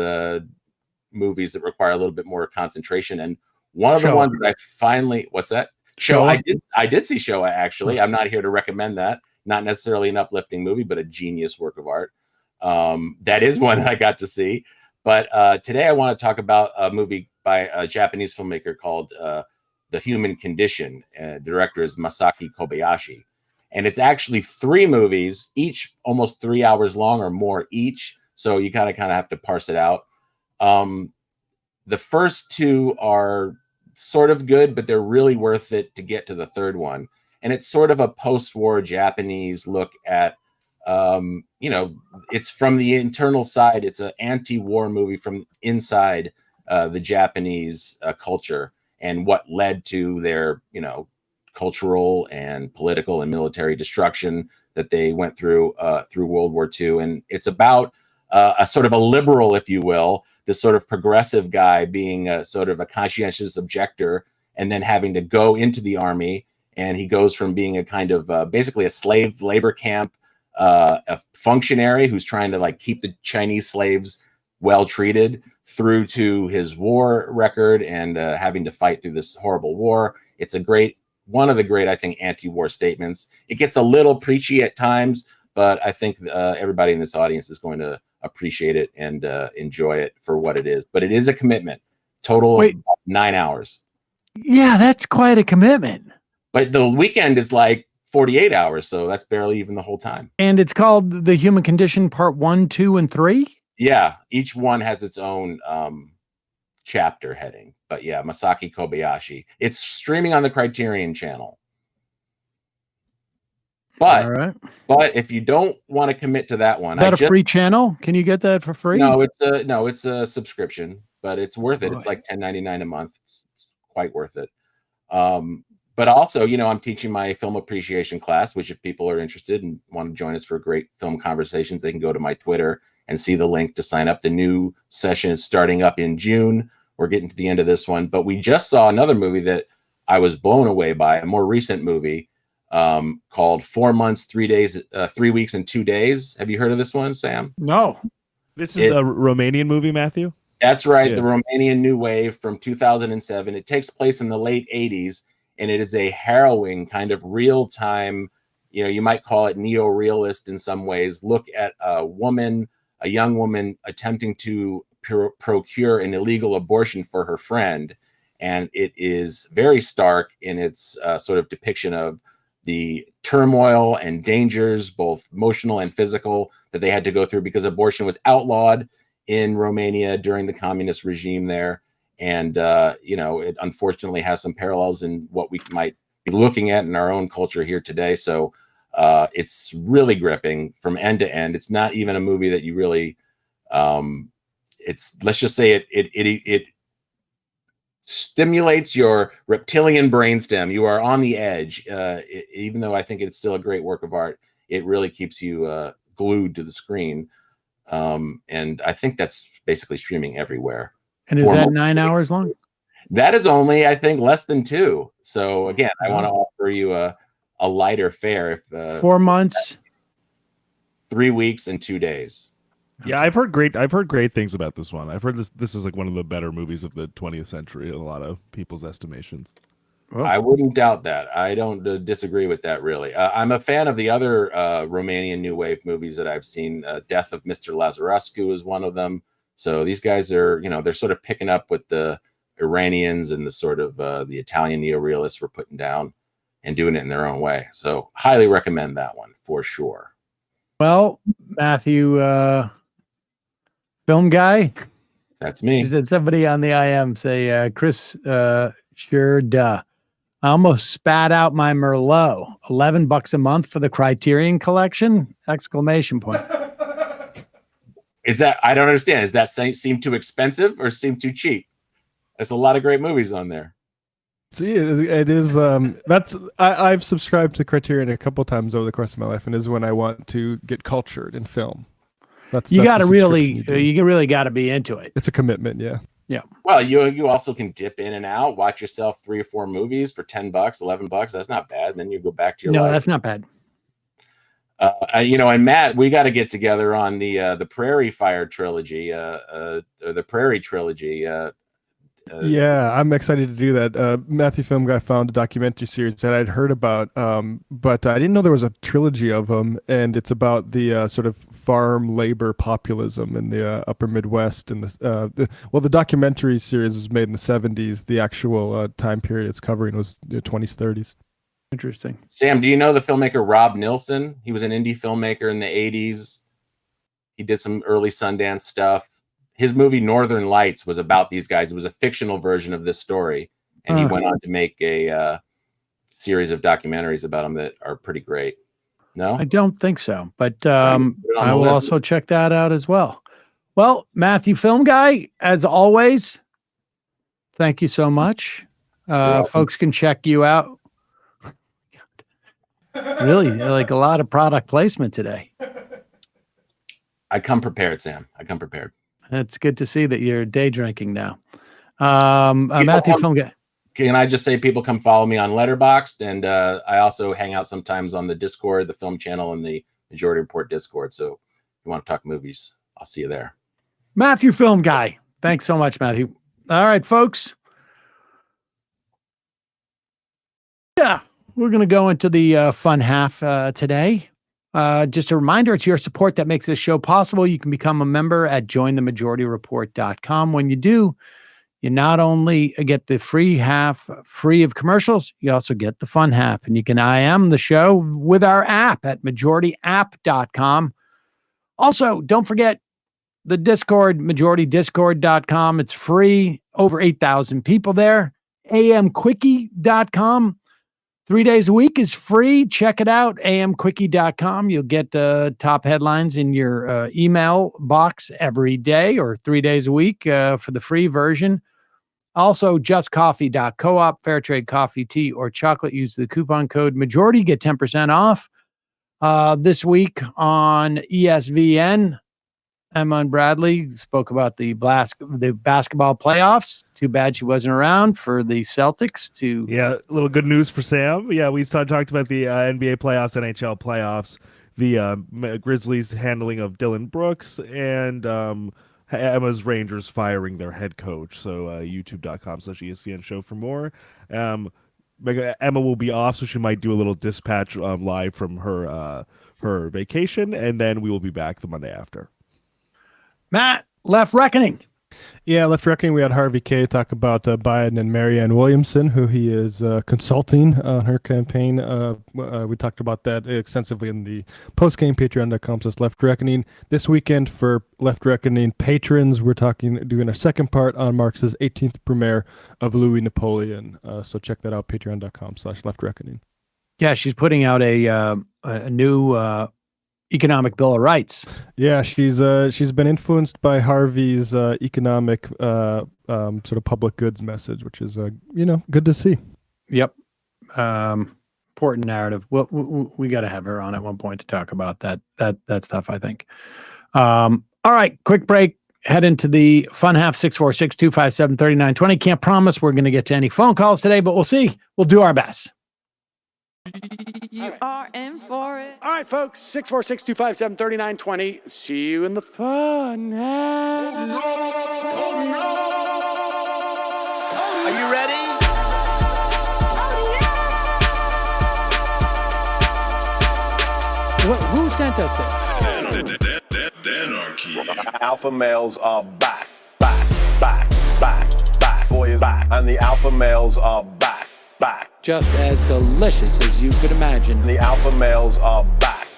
K: movies that require a little bit more concentration. And one of the ones that I finally, what's that? Showa. I did see Showa, actually. I'm not here to recommend that. Not necessarily an uplifting movie, but a genius work of art. That is one I got to see. But today I want to talk about a movie by a Japanese filmmaker called The Human Condition. The director is Masaki Kobayashi. And it's actually 3 movies, each almost 3 hours long or more each. So you kind of have to parse it out. The first 2 are sort of good, but they're really worth it to get to the third one. And it's sort of a post-war Japanese look at, it's from the internal side. It's an anti-war movie from inside the Japanese culture and what led to their, cultural and political and military destruction that they went through World War II. And it's about a sort of a liberal, if you will, this sort of progressive guy being a sort of a conscientious objector and then having to go into the army. And he goes from being a kind of basically a slave labor camp, a functionary who's trying to like keep the Chinese slaves well treated, through to his war record and having to fight through this horrible war. It's one of the great, I think, anti-war statements. It gets a little preachy at times, but I think everybody in this audience is going to appreciate it and enjoy it for what it is. But it is a commitment. Total of 9 hours.
B: Yeah, that's quite a commitment.
K: But the weekend is like 48 hours, so that's barely even the whole time.
B: And it's called The Human Condition Part 1, 2, and 3?
K: Yeah, each one has its own chapter heading. But yeah, Masaki Kobayashi. It's streaming on the Criterion channel. But if you don't want to commit to that one,
B: is that a free channel? Can you get that for free?
K: No, it's a subscription, but it's worth it. It's like $10.99 a month. It's quite worth it. But also, I'm teaching my film appreciation class, which if people are interested and want to join us for great film conversations, they can go to my Twitter and see the link to sign up. The new session is starting up in June. We're getting to the end of this one, but we just saw another movie that I was blown away by, a more recent movie called 4 months, 3 days, 3 weeks and 2 days. Have you heard of this one, Sam?
B: No.
D: This is a Romanian movie, Matthew?
K: That's right. Yeah. The Romanian New Wave from 2007. It takes place in the late 80s. and it is a harrowing kind of real time, you might call it neo-realist in some ways, look at a young woman attempting to procure an illegal abortion for her friend. And it is very stark in its sort of depiction of the turmoil and dangers, both emotional and physical, that they had to go through because abortion was outlawed in Romania during the communist regime there. And, it unfortunately has some parallels in what we might be looking at in our own culture here today. So it's really gripping from end to end. It's not even a movie that you really, let's just say it stimulates your reptilian brainstem. You are on the edge. Even though I think it's still a great work of art, it really keeps you glued to the screen. And I think that's basically streaming everywhere.
B: And is that 9 hours long?
K: That is only, I think, less than 2. So again, I want to offer you a lighter fare.
B: 4 months,
K: 3 weeks and 2 days.
D: Yeah, I've heard great things about this one. I've heard this is like one of the better movies of the 20th century in a lot of people's estimations.
K: Well, I wouldn't doubt that. I don't disagree with that, really. I'm a fan of the other Romanian New Wave movies that I've seen. Death of Mr. Lazarescu is one of them. So these guys are, they're sort of picking up what the Iranians and the sort of the Italian neorealists were putting down and doing it in their own way. So highly recommend that one for sure.
B: Well, Matthew, film guy.
K: That's me.
B: You said somebody on the IM say, Chris, sure, duh. I almost spat out my Merlot. $11 a month for the Criterion Collection! Exclamation point.
K: Is that, I don't understand. Does that seem too expensive or seem too cheap? There's a lot of great movies on there.
H: See, it is. I've subscribed to Criterion a couple times over the course of my life, and is when I want to get cultured in film.
B: You really got to be into it.
H: It's a commitment, yeah.
B: Yeah.
K: Well, you also can dip in and out, watch yourself 3 or 4 movies for $10, $11. That's not bad. And then you go back to your life.
B: No, that's not bad.
K: And Matt, we got to get together on the Prairie Fire trilogy, or the Prairie trilogy.
H: Yeah, I'm excited to do that. Matthew Film Guy found a documentary series that I'd heard about, but I didn't know there was a trilogy of them, and it's about the sort of farm labor populism in the upper Midwest. And the documentary series was made in the 70s. The actual time period it's covering was the 20s, 30s.
B: Interesting.
K: Sam, do you know the filmmaker Rob Nilsson? He was an indie filmmaker in the 80s. He did some early Sundance stuff. His movie Northern Lights was about these guys. It was a fictional version of this story. And he went on to make a series of documentaries about them that are pretty great. No?
B: I don't think so, but I will also check that out as well. Well, Matthew Film Guy, as always, thank you so much. Folks can check you out. Really, like a lot of product placement today.
K: I come prepared, Sam. I come prepared.
B: It's good to see that you're day drinking now. Matthew Film Guy.
K: Can I just say people come follow me on Letterboxd, and I also hang out sometimes on the Discord, the film channel, and the Majority Report Discord. So if you want to talk movies, I'll see you there.
B: Matthew Film Guy. Thanks so much, Matthew. All right, folks. Yeah, we're going to go into the fun half today. Just a reminder, it's your support that makes this show possible. You can become a member at jointhemajorityreport.com. When you do, you not only get the free half free of commercials, you also get the fun half. And you can IM the show with our app at majorityapp.com. Also, don't forget the Discord, majoritydiscord.com. It's free. Over 8,000 people there. amquickie.com. 3 days a week is free. Check it out, amquickie.com. You'll get the top headlines in your email box every day or 3 days a week for the free version. Also, justcoffee.coop, fair trade coffee, tea, or chocolate. Use the coupon code majority, get 10% off. This week on ESVN, Emma and Bradley spoke about the basketball playoffs. Too bad she wasn't around for the Celtics to.
D: Yeah, a little good news for Sam. Yeah, we talked about the NBA playoffs, NHL playoffs, the Grizzlies' handling of Dylan Brooks, and Emma's Rangers firing their head coach. So youtube.com/ESPN show for more. Emma will be off, so she might do a little dispatch live from her vacation, and then we will be back the Monday after.
B: Matt, Left Reckoning.
H: Yeah, Left Reckoning, we had Harvey K. talk about Biden and Marianne Williamson, who he is consulting on her campaign. We talked about that extensively in the post-game, patreon.com/Left Reckoning. This weekend for Left Reckoning patrons, we're doing a second part on Marx's 18th premiere of Louis Napoleon. So check that out, patreon.com/Left Reckoning.
B: Yeah, she's putting out a new economic bill of rights.
H: Yeah, she's been influenced by Harvey's economic sort of public goods message, which is good to see.
B: Yep, important narrative. Well, we got to have her on at one point to talk about that stuff, I think. All right, quick break. Head into the fun half. 646-257-3920. Can't promise we're going to get to any phone calls today, but we'll see. We'll do our best.
L: You are in for it.
B: All right, folks, 646-257-3920. See you in the fun.
M: Are you ready?
B: Who sent us this?
F: Alpha males are back. Boy is back. And the alpha males are back.
B: Just as delicious as you could imagine.
F: The alpha males are back.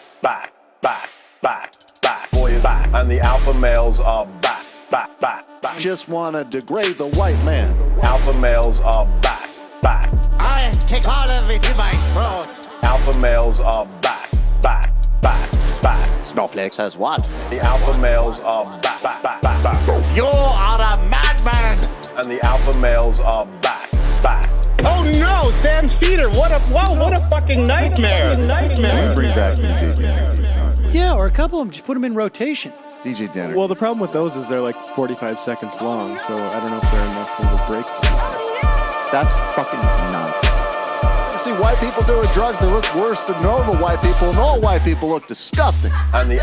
F: Boy is back. And the alpha males are back.
M: Just want to degrade the white man.
F: Alpha males are back.
M: I take all of it in my throat.
F: Alpha males are back.
M: Snowflakes says what?
F: The alpha males are back.
M: You are a madman.
F: And the alpha males are back.
N: Oh no, Sam Seder! What a fucking nightmare!
M: Bring back DJ Dinner.
B: Yeah, or a couple of them. Just put them in rotation.
M: DJ Dinner.
H: Well, the problem with those is they're like 45 seconds long, so I don't know if they're enough of a break.
M: That's fucking nonsense. You see white people doing drugs that look worse than normal white people, and all white people look disgusting.
F: And the